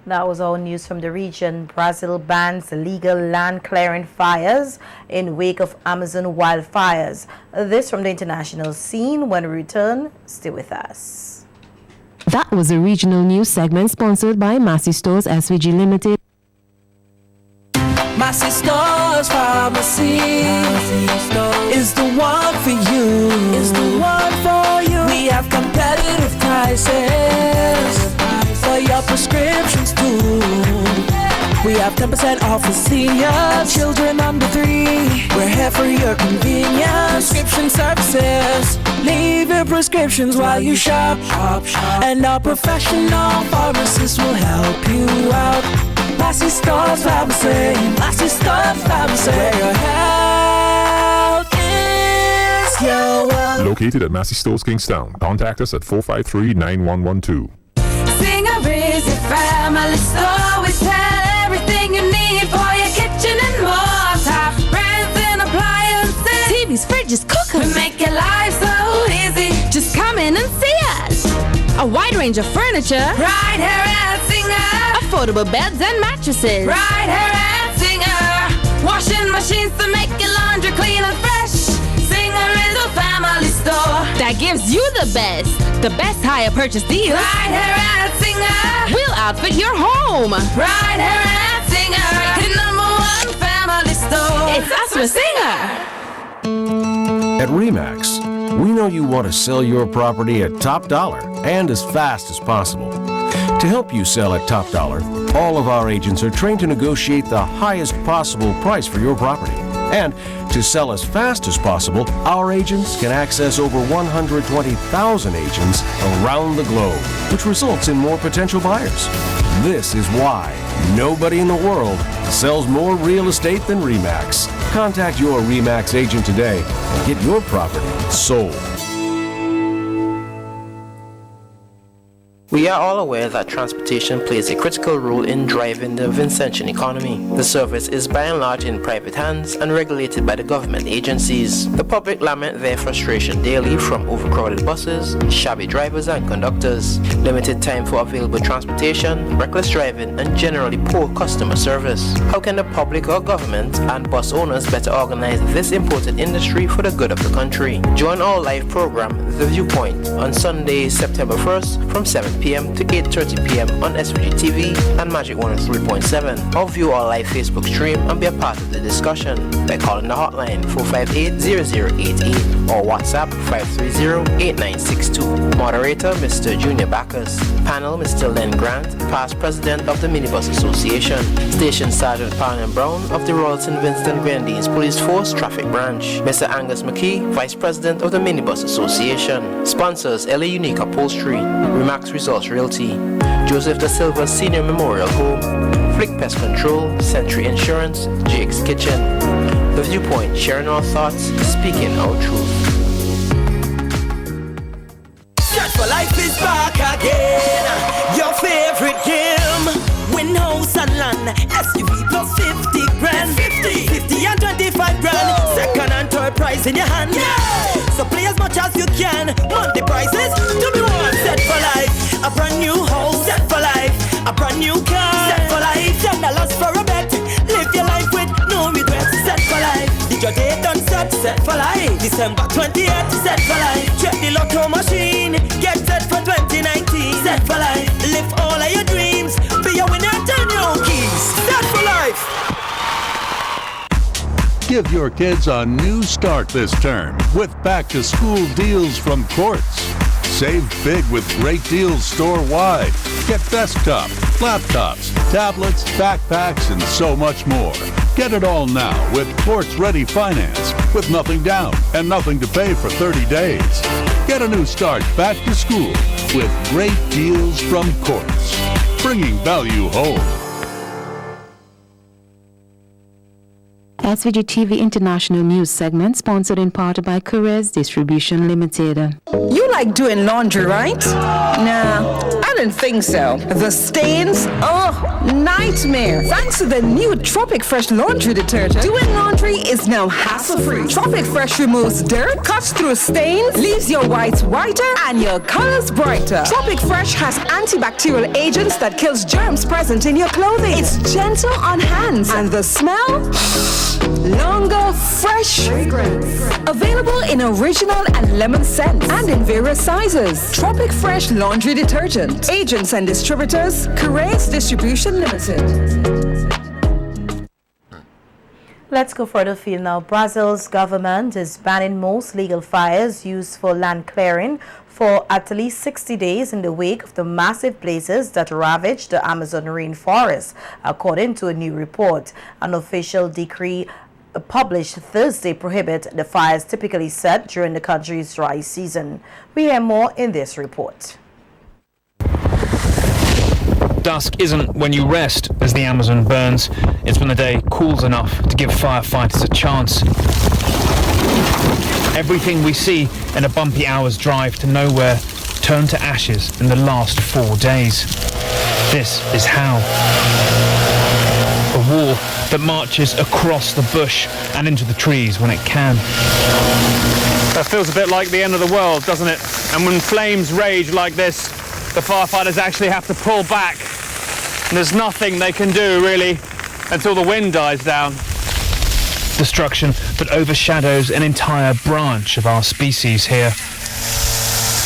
That was all news from the region. Brazil bans illegal land clearing fires in wake of Amazon wildfires. This from the international scene. When we return, stay with us. That was a regional news segment sponsored by Massey Stores SVG Limited. Massey Stores Pharmacy is the one for you. Is the one for you. We have competitive prices for your prescriptions too. We have 10% off for seniors, children under 3. We're here for your convenience. Prescription services. Leave your prescriptions while you shop. And our professional pharmacists will help you out. Massey Stores Pharmacy. Massey Stores Pharmacy. Where your health is your wealth. Located at Massey Stores Kingstown. Contact us at 453-9112. Singer is a family store. We sell everything you need for your kitchen and more. Top brands and appliances. TVs, fridges, cookers. We make your life so easy. Just come in and see us. A wide range of furniture. Right here at Singer. Affordable beds and mattresses. Right here at Singer. Washing machines to make your laundry clean and fresh. Singer is a family store that gives you the best hire purchase deals. Right here at Singer. We'll outfit your home. Right here at Singer. The #1 family store. It's us with Singer. At RE/MAX, we know you want to sell your property at top dollar and as fast as possible. To help you sell at top dollar, all of our agents are trained to negotiate the highest possible price for your property. And to sell as fast as possible, our agents can access over 120,000 agents around the globe, which results in more potential buyers. This is why nobody in the world sells more real estate than RE/MAX. Contact your RE/MAX agent today and get your property sold. We are all aware that transportation plays a critical role in driving the Vincentian economy. The service is by and large in private hands and regulated by the government agencies. The public lament their frustration daily from overcrowded buses, shabby drivers and conductors, limited time for available transportation, reckless driving, and generally poor customer service. How can the public or government and bus owners better organize this important industry for the good of the country? Join our live program, The Viewpoint, on Sunday, September 1st from 7 p.m. to 8:30 p.m. on SVG-TV and Magic 103.7, or view our live Facebook stream and be a part of the discussion by calling the hotline 458-0088 or WhatsApp 530-8962. Moderator Mr. Junior Backus. Panel Mr. Len Grant, past president of the Minibus Association. Station Sergeant Parnham Brown of the Royal St. Vincent Grenadines Police Force Traffic Branch. Mr. Angus McKee, vice president of the Minibus Association. Sponsors LA Unique Upholstery, RE/MAX Results Realty, Joseph Da Silva Senior Memorial Home, Flick Pest Control, Century Insurance, Jake's Kitchen. The Viewpoint, sharing our thoughts, speaking our truth. Set for Life is back again. Your favorite game. Win house and land. SUV plus 50 grand. 50 and 25 grand. Second and third prize in your hand. Yeah. So play as much as you can. Monthly prices to be won. Set for life. A brand new house. Set for life. A brand new car. Set for life. $10 for a bet. Live your life with no regrets. Set for life. Did your day done set? Set for life. December 28th. Set for life. Check the lotto machine. Get set for 2019. Set for life. Live all of your dreams. Be a winner. Turn your own keys. Set for life. Give your kids a new start this term with back-to-school deals from Quartz. Save big with great deals store-wide. Get desktop, laptops, tablets, backpacks, and so much more. Get it all now with Quartz Ready Finance with nothing down and nothing to pay for 30 days. Get a new start back to school with great deals from Quartz, bringing value home. SVG-TV International News segment sponsored in part by Perez Distribution Limited. You like doing laundry, right? Nah, I didn't think so. The stains? Oh, nightmare. Thanks to the new Tropic Fresh laundry detergent, doing laundry is now hassle-free. Tropic Fresh removes dirt, cuts through stains, leaves your whites whiter and your colors brighter. Tropic Fresh has antibacterial agents that kills germs present in your clothing. It's gentle on hands and the smell? Longer, fresh fragrance. Available in original and lemon scents and in various sizes. Tropic Fresh laundry detergent. Agents and distributors, Perez Distribution Limited. Let's go further afield now. Brazil's government is banning most legal fires used for land clearing for at least 60 days in the wake of the massive blazes that ravaged the Amazon rainforest, according to a new report. An official decree published Thursday prohibits the fires typically set during the country's dry season. We hear more in this report. Dusk isn't when you rest as the Amazon burns. It's when the day cools enough to give firefighters a chance. Everything we see in a bumpy hour's drive to nowhere turned to ashes in the last 4 days. This is how. A war that marches across the bush and into the trees when it can. That feels a bit like the end of the world, doesn't it? And when flames rage like this, the firefighters actually have to pull back. And there's nothing they can do, really, until the wind dies down. Destruction that overshadows an entire branch of our species here.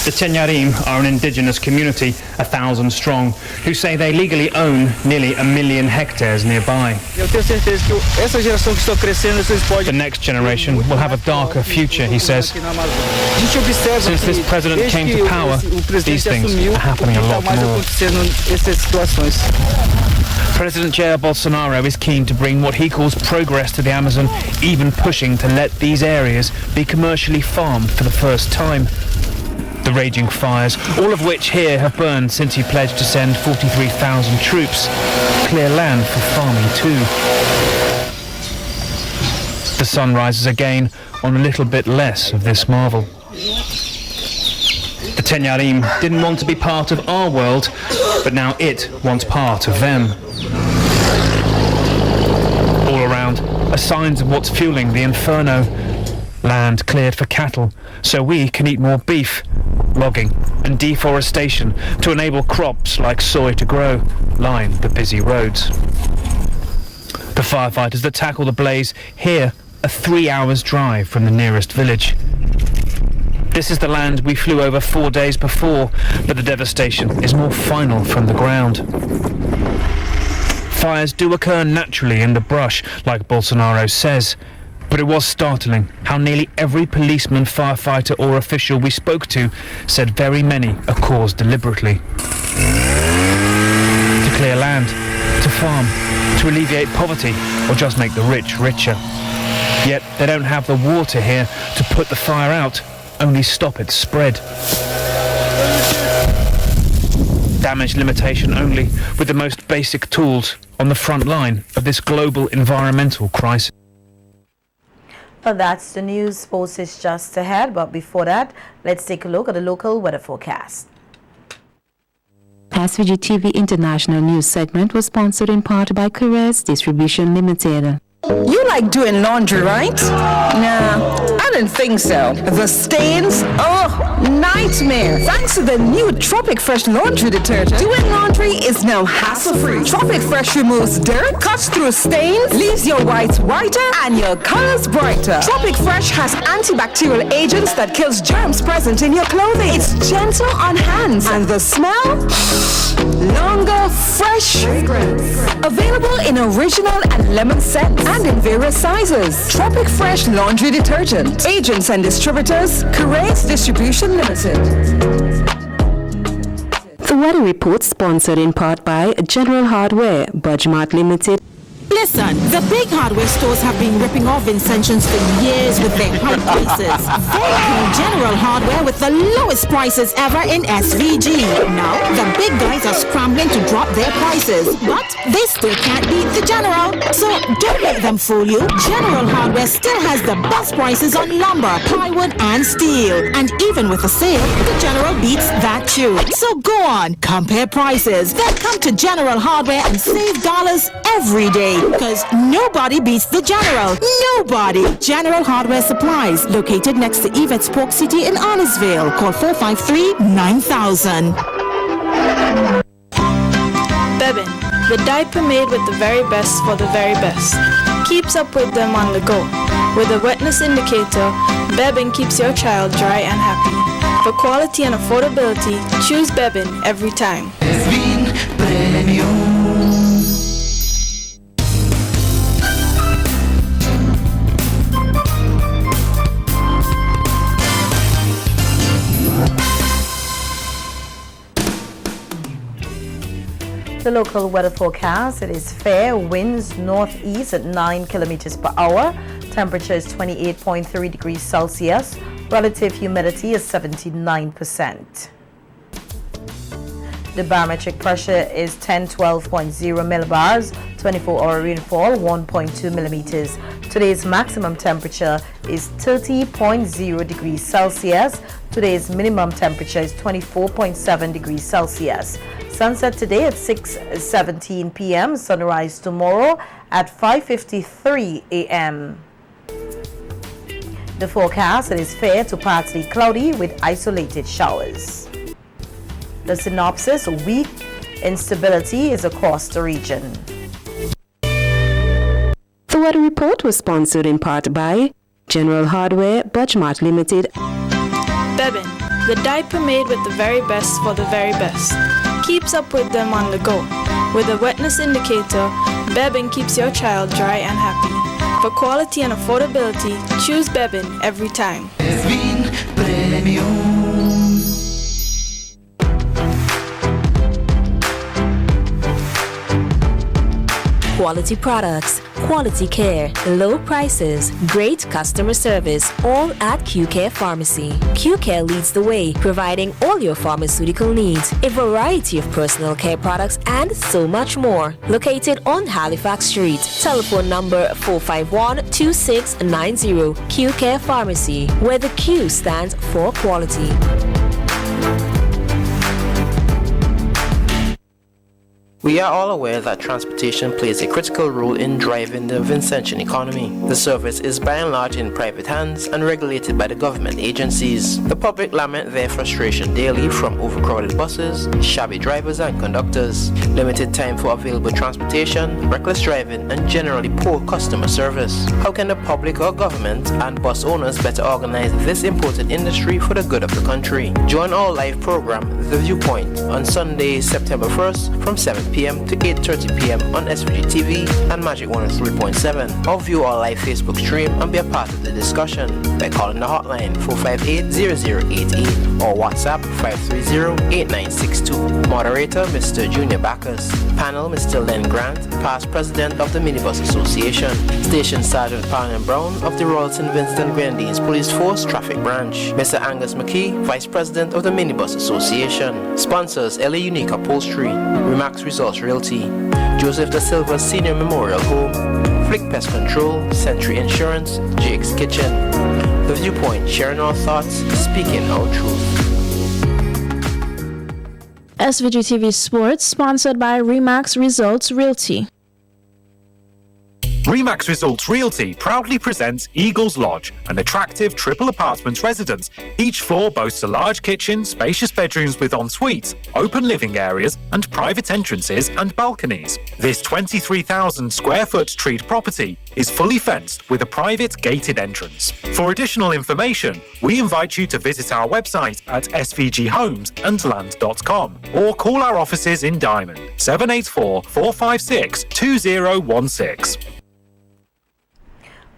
The Tenyarim are an indigenous community, 1,000 strong, who say they legally own nearly 1 million hectares nearby. The next generation will have a darker future, he says. Since this president came to power, these things are happening a lot more. President Jair Bolsonaro is keen to bring what he calls progress to the Amazon, even pushing to let these areas be commercially farmed for the first time. The raging fires, all of which here have burned since he pledged to send 43,000 troops, clear land for farming too. The sun rises again on a little bit less of this marvel. The Tenyarim didn't want to be part of our world, but now it wants part of them. All around are signs of what's fueling the inferno. Land cleared for cattle, so we can eat more beef. Logging and deforestation to enable crops like soy to grow line the busy roads. The firefighters that tackle the blaze here are 3 hours' drive from the nearest village. This is the land we flew over 4 days before, but the devastation is more final from the ground. Fires do occur naturally in the brush, like Bolsonaro says, but it was startling how nearly every policeman, firefighter or official we spoke to said very many are caused deliberately. To clear land, to farm, to alleviate poverty, or just make the rich richer. Yet they don't have the water here to put the fire out, only stop its spread. Damage limitation only, with the most basic tools on the front line of this global environmental crisis. Well, that's the news. Sports is just ahead, but before that, let's take a look at the local weather forecast. SVG-TV International News segment was sponsored in part by Perez Distribution Limited. You like doing laundry, right? Nah, I didn't think so. The stains? Oh, nightmare. Thanks to the new Tropic Fresh laundry detergent, doing laundry is now hassle-free. Tropic Fresh removes dirt, cuts through stains, leaves your whites whiter and your colors brighter. Tropic Fresh has antibacterial agents that kills germs present in your clothing. It's gentle on hands and the smell? Longer, fresh fragrance. Available in original and lemon scents and in various sizes. Tropic Fresh laundry detergent. Agents and distributors, Perez Distribution Limited. The weather report sponsored in part by General Hardware, Budgemart Limited. Listen, the big hardware stores have been ripping off Vincentians for years with their high prices. They call General Hardware with the lowest prices ever in SVG. Now, the big guys are scrambling to drop their prices, but they still can't beat the General. So don't let them fool you. General Hardware still has the best prices on lumber, plywood, and steel. And even with a sale, the General beats that too. So go on, compare prices. Then come to General Hardware and save dollars every day. Because nobody beats the General. Nobody. General Hardware Supplies, located next to Yvette's Pork City in Arnesville. Call 453-9000. Bebin, the diaper made with the very best for the very best. Keeps up with them on the go. With a wetness indicator, Bebin keeps your child dry and happy. For quality and affordability, choose Bebin every time. The local weather forecast, it is fair, winds northeast at 9 kilometers per hour, temperature is 28.3 degrees Celsius, relative humidity is 79%. The barometric pressure is 1012.0 millibars, 24-hour rainfall 1.2 millimeters. Today's maximum temperature is 30.0 degrees Celsius. Today's minimum temperature is 24.7 degrees Celsius. Sunset today at 6:17 p.m. Sunrise tomorrow at 5:53 a.m. The forecast, it is fair to partly cloudy with isolated showers. The synopsis, weak instability is across the region. The weather report was sponsored in part by General Hardware, Budgemart Limited. Bebin, the diaper made with the very best for the very best. Keeps up with them on the go. With a wetness indicator, Bebin keeps your child dry and happy. For quality and affordability, choose Bebin every time. Quality products, quality care, low prices, great customer service, all at Q-Care Pharmacy. Q-Care leads the way, providing all your pharmaceutical needs, a variety of personal care products, and so much more. Located on Halifax Street. Telephone number 451-2690. Q-Care Pharmacy, where the Q stands for quality. We are all aware that transportation plays a critical role in driving the Vincentian economy. The service is by and large in private hands and regulated by the government agencies. The public lament their frustration daily from overcrowded buses, shabby drivers and conductors, limited time for available transportation, reckless driving, and generally poor customer service. How can the public or government and bus owners better organize this important industry for the good of the country? Join our live program, The Viewpoint, on Sunday, September 1st from 7 p.m. to 8:30 p.m. on SVG-TV and Magic 103.7, or view our live Facebook stream and be a part of the discussion by calling the hotline 458-0088 or WhatsApp 530-8962. Moderator Mr. Junior Backus. Panel Mr. Len Grant, past president of the Minibus Association. Station Sergeant Parnell Brown of the Royal St. Vincent and Grenadines Police Force Traffic Branch. Mr. Angus McKee, vice president of the Minibus Association. Sponsors LA Unique Upholstery, Remax Results Realty, Joseph Da Silva Senior Memorial Home, Flick Pest Control, Century Insurance, Jake's Kitchen. The Viewpoint, sharing our thoughts, speaking our truth. SVG-TV Sports, sponsored by Remax Results Realty. Remax Results Realty proudly presents Eagles Lodge, an attractive triple apartment residence. Each floor boasts a large kitchen, spacious bedrooms with en-suites, open living areas, and private entrances and balconies. This 23,000 square foot treed property is fully fenced with a private gated entrance. For additional information, we invite you to visit our website at svghomesandland.com or call our offices in Diamond, 784-456-2016.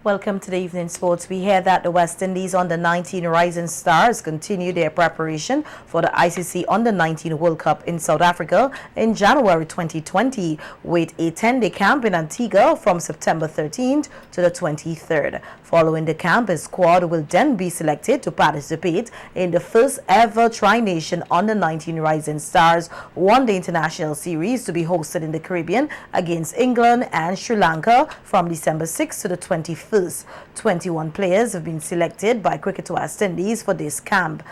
Welcome to the Evening Sports. We hear that the West Indies Under-19 Rising Stars continue their preparation for the ICC Under-19 World Cup in South Africa in January 2020 with a 10-day camp in Antigua from September 13th to the 23rd. Following the camp, a squad will then be selected to participate in the first ever Tri-Nation Under-19 Rising Stars One-Day International Series to be hosted in the Caribbean against England and Sri Lanka from December 6th to the 21st. 21 players have been selected by Cricket West Indies for this camp,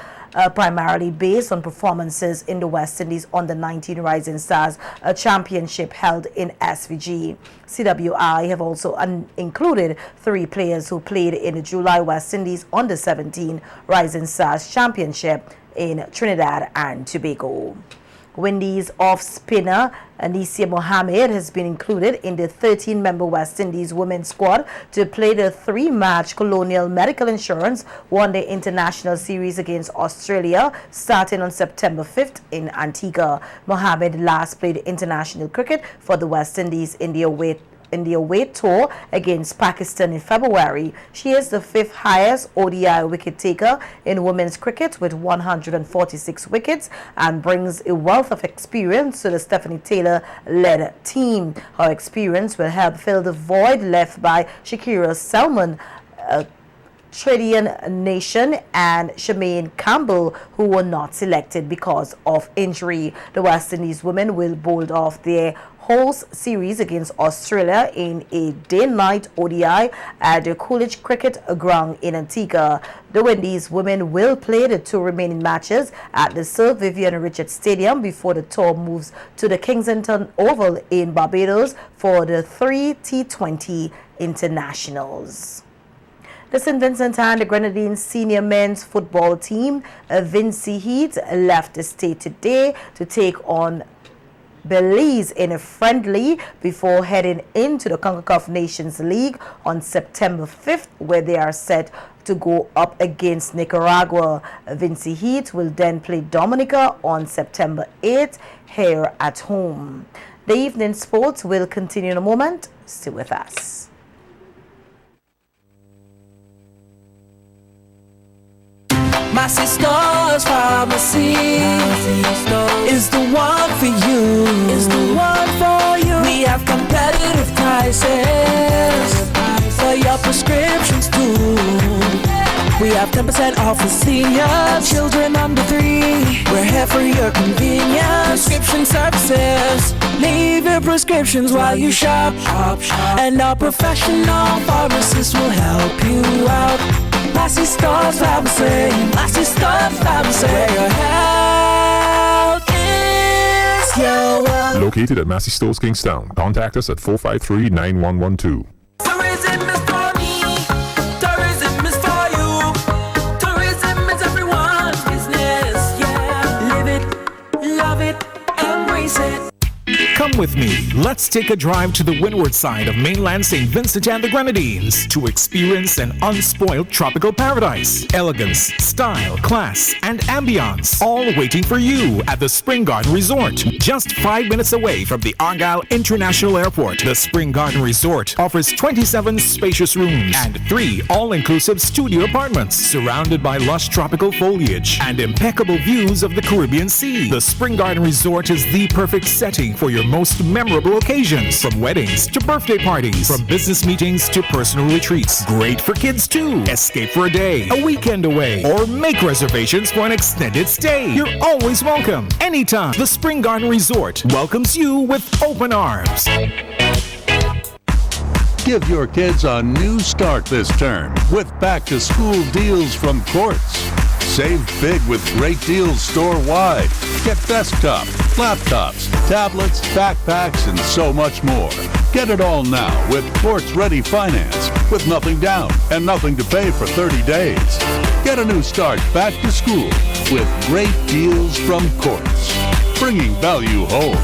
primarily based on performances in the West Indies Under-19 Rising Stars Championship held in SVG. CWI have also included 3 players who played in the July West Indies Under-17 Rising Stars Championship in Trinidad and Tobago. Windies off-spinner Anicia Mohammed has been included in the 13-member West Indies women's squad to play the 3-match Colonial Medical Insurance One-Day International Series against Australia starting on September 5th in Antigua. Mohammed last played international cricket for the West Indies in the away tour against Pakistan in February. She is the 5th highest ODI wicket taker in women's cricket with 146 wickets and brings a wealth of experience to the Stephanie Taylor-led team. Her experience will help fill the void left by Shakira Selman, Trinidadian Nation and Shemaine Campbell, who were not selected because of injury. The West Indies women will bowl off their host series against Australia in a day-night ODI at the Coolidge Cricket Ground in Antigua. The Windies women will play the 2 remaining matches at the Sir Vivian Richards Stadium before the tour moves to the Kensington Oval in Barbados for the 3 T20 internationals. The St. Vincent and the Grenadines senior men's football team, Vincy Heat, left the state today to take on Belize in a friendly before heading into the CONCACAF Nations League on September 5th, where they are set to go up against Nicaragua. Vincy Heat will then play Dominica on September 8th here at home. The evening sports will continue in a moment. Stay with us. My sister's pharmacy is the one for you. Is the one for you. We have competitive prices for your prescriptions too. We have 10% off for seniors, children under 3. We're here for your convenience. Prescription services. Leave your prescriptions while you shop. And our professional pharmacists will help you out. Massey Stars Pharmacy, Massey Stars Pharmacy, where your health is your wealth. Located at Massey Stores, Kingstown. Contact us at 453-9112. Tourism is for me, tourism is for you. Tourism is everyone's business, yeah. Live it, love it, embrace it. Come with me. Let's take a drive to the windward side of mainland St. Vincent and the Grenadines to experience an unspoiled tropical paradise. Elegance, style, class, and ambiance, all waiting for you at the Spring Garden Resort. Just 5 minutes away from the Argyle International Airport, the Spring Garden Resort offers 27 spacious rooms and 3 all-inclusive studio apartments surrounded by lush tropical foliage and impeccable views of the Caribbean Sea. The Spring Garden Resort is the perfect setting for your most memorable occasions, from weddings to birthday parties, from business meetings to personal retreats. Great for kids too. Escape for a day, a weekend away, or make reservations for an extended stay. You're always welcome, anytime. The Spring Garden Resort welcomes you with open arms. Give your kids a new start this term with back-to-school deals from Quartz. Save big with great deals store-wide. Get desktop, laptops, tablets, backpacks, and so much more. Get it all now with Quartz-ready finance with nothing down and nothing to pay for 30 days. Get a new start back to school with great deals from Quartz. Bringing value home.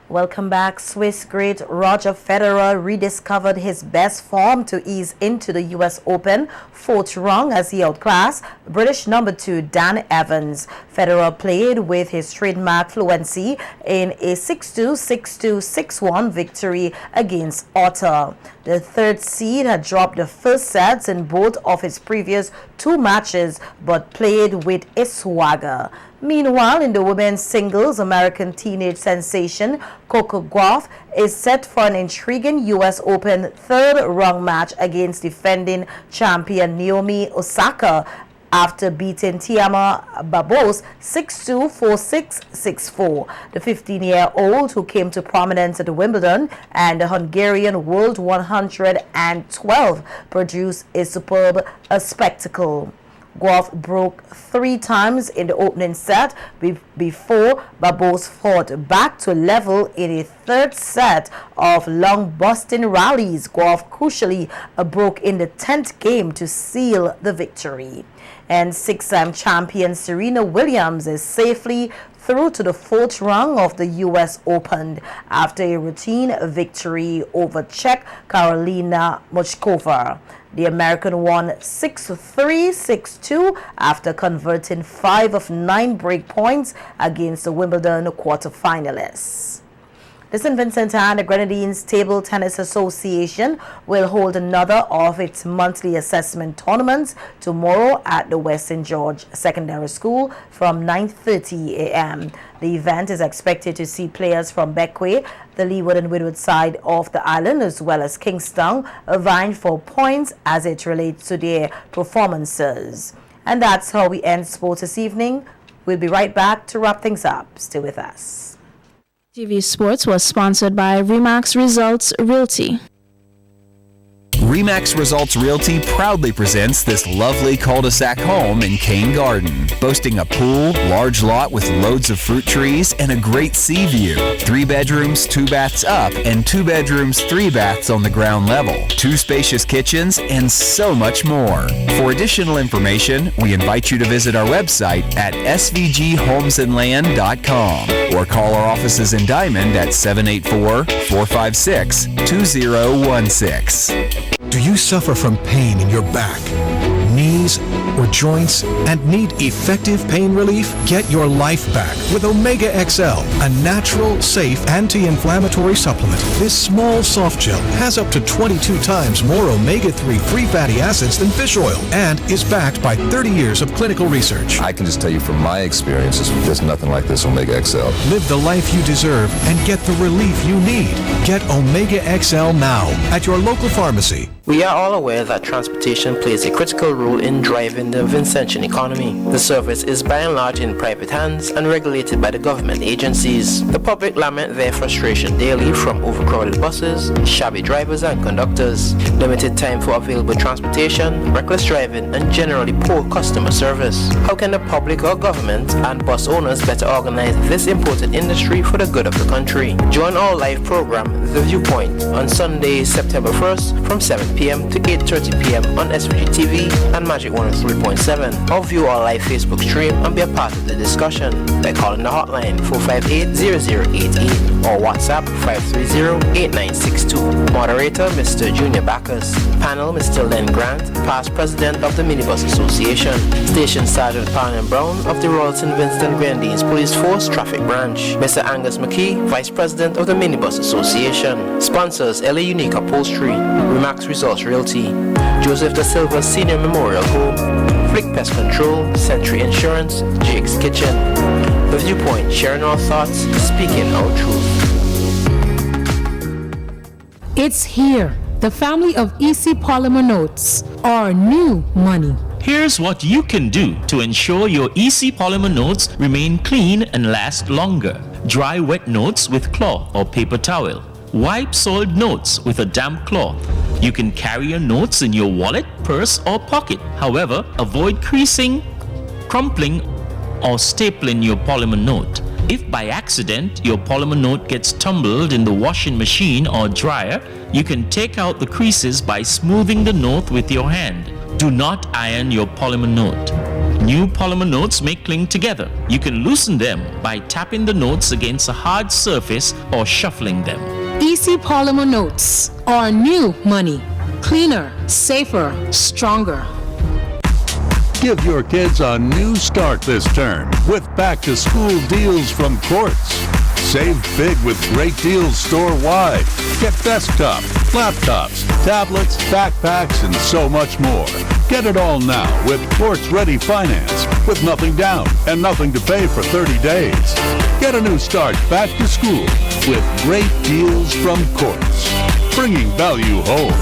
Welcome back. Swiss great Roger Federer rediscovered his best form to ease into the U.S. Open fourth round as he outclassed British number 2 Dan Evans. Federer played with his trademark fluency in a 6-2, 6-2, 6-1 victory against Otter. The third seed had dropped the first sets in both of his previous 2 matches but played with a swagger. Meanwhile, in the women's singles, American teenage sensation Coco Gauff is set for an intriguing U.S. Open third-round match against defending champion Naomi Osaka after beating Tiama Babos 6-2, 4-6, 6-4. The 15-year-old who came to prominence at Wimbledon and the Hungarian World 112 produced a superb spectacle. Gauff broke 3 times in the opening set before Babos fought back to level in a third set of long busting rallies. Gauff crucially broke in the 10th game to seal the victory. And 6-time champion Serena Williams is safely through to the fourth round of the U.S. Open after a routine victory over Czech Karolina Muchkova. The American won 6-3, 6-2 after converting 5 of 9 break points against the Wimbledon quarterfinalists. The St. Vincent and the Grenadines Table Tennis Association will hold another of its monthly assessment tournaments tomorrow at the West St. George Secondary School from 9:30 a.m. The event is expected to see players from Bequia, the Leeward and Windward side of the island, as well as Kingstown, vying for points as it relates to their performances. And that's how we end sports this evening. We'll be right back to wrap things up. Stay with us. TV Sports was sponsored by Remax Results Realty. Remax Results Realty proudly presents this lovely cul-de-sac home in Cane Garden, boasting a pool, large lot with loads of fruit trees, and a great sea view. 3 bedrooms, 2 baths up, and 2 bedrooms, 3 baths on the ground level, 2 spacious kitchens, and so much more. For additional information, we invite you to visit our website at svghomesandland.com or call our offices in Diamond at 784-456-2016. Do you suffer from pain in your back, knees, or joints and need effective pain relief? Get your life back with Omega XL, a natural, safe, anti-inflammatory supplement. This small soft gel has up to 22 times more omega-3 free fatty acids than fish oil and is backed by 30 years of clinical research. I can just tell you from my experiences, there's nothing like this Omega XL. Live the life you deserve and get the relief you need. Get Omega XL now at your local pharmacy. We are all aware that transportation plays a critical role in driving the Vincentian economy. The service is by and large in private hands and regulated by the government agencies. The public lament their frustration daily from overcrowded buses, shabby drivers and conductors, limited time for available transportation, reckless driving, and generally poor customer service. How can the public or government and bus owners better organize this important industry for the good of the country? Join our live program, The Viewpoint, on Sunday, September 1st from 7 p.m. to 8:30 p.m. on SVG-TV and Magic 103.7, or view our live Facebook stream and be a part of the discussion by calling the hotline 458-0088 or WhatsApp 530-8962. Moderator Mr. Junior Backus. Panel Mr. Len Grant, past president of the Minibus Association. Station Sergeant Parnell Brown of the Royal St. Vincent Grenadines Police Force Traffic Branch. Mr. Angus McKee, vice president of the Minibus Association. Sponsors LA Unique Upholstery, Remax Results Realty, Joseph Da Silva Senior Memorial Home, Flick Pest Control, Century Insurance, Jake's Kitchen. The Viewpoint, sharing our thoughts, speaking our truth. It's here, the family of EC Polymer Notes, our new money. Here's what you can do to ensure your EC Polymer notes remain clean and last longer. Dry wet notes with cloth or paper towel. Wipe soiled notes with a damp cloth. You can carry your notes in your wallet, purse, or pocket. However, avoid creasing, crumpling, or stapling your polymer note. If by accident your polymer note gets tumbled in the washing machine or dryer, you can take out the creases by smoothing the note with your hand. Do not iron your polymer note. New polymer notes may cling together. You can loosen them by tapping the notes against a hard surface or shuffling them. EC Polymer Notes, or new money. Cleaner, safer, stronger. Give your kids a new start this term with back-to-school deals from Quartz. Save big with great deals store-wide. Get desktops, laptops, tablets, backpacks, and so much more. Get it all now with Quartz Ready Finance with nothing down and nothing to pay for 30 days. Get a new start back to school with great deals from Quartz. Bringing value home.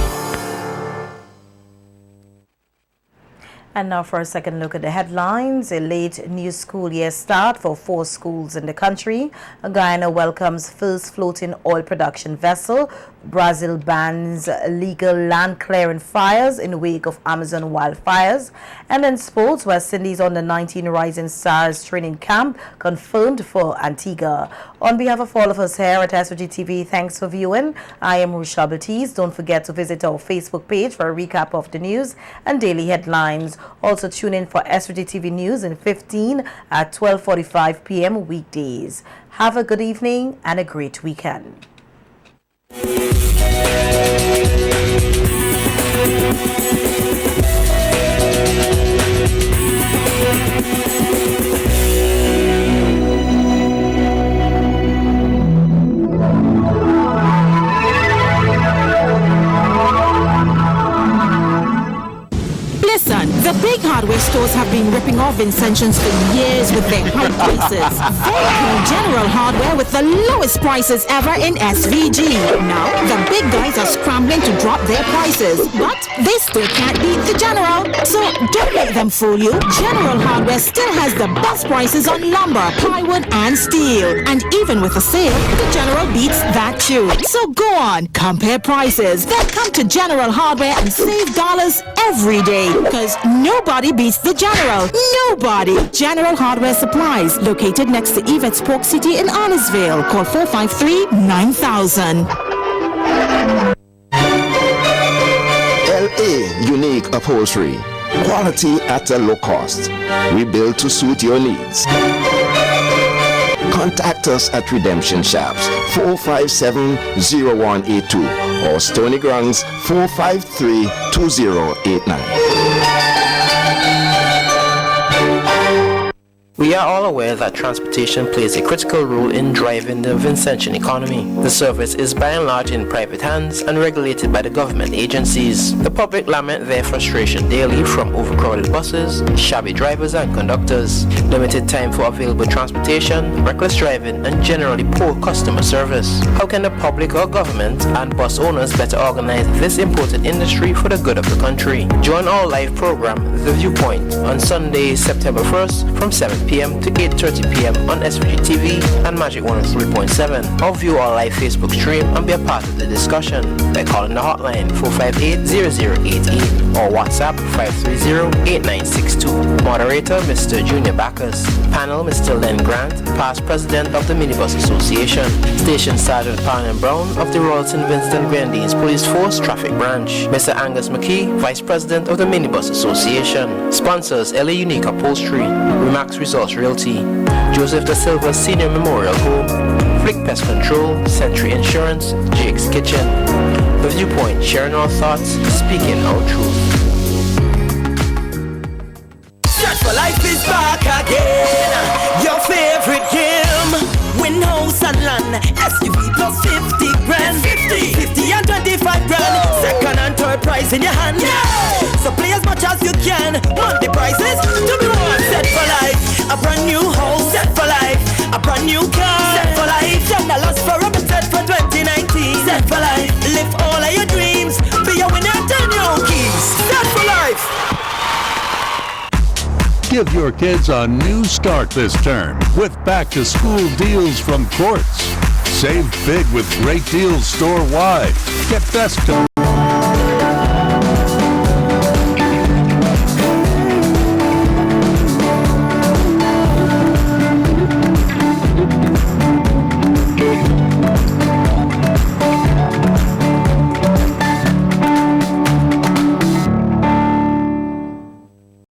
And now for a second look at the headlines. A late new school year start for 4 schools in the country. Guyana welcomes first floating oil production vessel. Brazil bans illegal land clearing fires in wake of Amazon wildfires. And in sports, West Indies under-19 Rising Stars training camp confirmed for Antigua. On behalf of all of us here at SVG-TV, thanks for viewing. I am Rochelle Baptiste. Don't forget to visit our Facebook page for a recap of the news and daily headlines. Also tune in for SVG-TV News in 15 at 12:45 p.m. weekdays. Have a good evening and a great weekend. Listen, the big hardware stores have been ripping off Vincentians for years with their high prices. They call General Hardware with the lowest prices ever in SVG. Now, the big guys are scrambling to drop their prices, but they still can't beat the General. So don't let them fool you. General Hardware still has the best prices on lumber, plywood, and steel. And even with a sale, the General beats that too. So go on, compare prices. Then come to General Hardware and save dollars every day. Because nobody beats the General. Nobody. General Hardware Supplies, located next to Yvette's Pork City in Arnesville. Call 453-9000. LA Unique Upholstery. Quality at a low cost. We build to suit your needs. Contact us at Redemption Shops 457-0182 or Stony Grounds 453-2089. We are all aware that transportation plays a critical role in driving the Vincentian economy. The service is by and large in private hands and regulated by the government agencies. The public lament their frustration daily from overcrowded buses, shabby drivers and conductors, limited time for available transportation, reckless driving, and generally poor customer service. How can the public or government and bus owners better organize this important industry for the good of the country? Join our live program, The Viewpoint, on Sunday, September 1st from 7 p.m. to 8:30 p.m. on SVG-TV and Magic 103.7, or view our live Facebook stream and be a part of the discussion by calling the hotline 458-0088 or WhatsApp 530-8962. Moderator Mr. Junior Backus. Panel Mr. Len Grant, past President of the Minibus Association. Station Sergeant Parnham Brown of the Royal St. Vincent Grenadines Police Force Traffic Branch. Mr. Angus McKee, Vice President of the Minibus Association. Sponsors LA Unique Upholstery, Remax Resource Realty, Joseph Da Silva Senior Memorial Home, Flick Pest Control, Century Insurance, Jake's Kitchen. The Viewpoint, sharing our thoughts, speaking our truth. Shot for Life is back again. Your favorite game. Win house and land. SUV plus 50 grand. 50 and 25 grand. Second and third prize in your hand. Yeah. So play as much as you can. Monthly prizes to be won. Set for life. A brand new house. Set for life. A brand new car. Set for life. $10 for a set for 2019. Set for life. Live all of your dreams. Be a winner, turn your keys. Set for life. Give your kids a new start this term with back-to-school deals from Quartz. Save big with great deals store-wide. Get desktop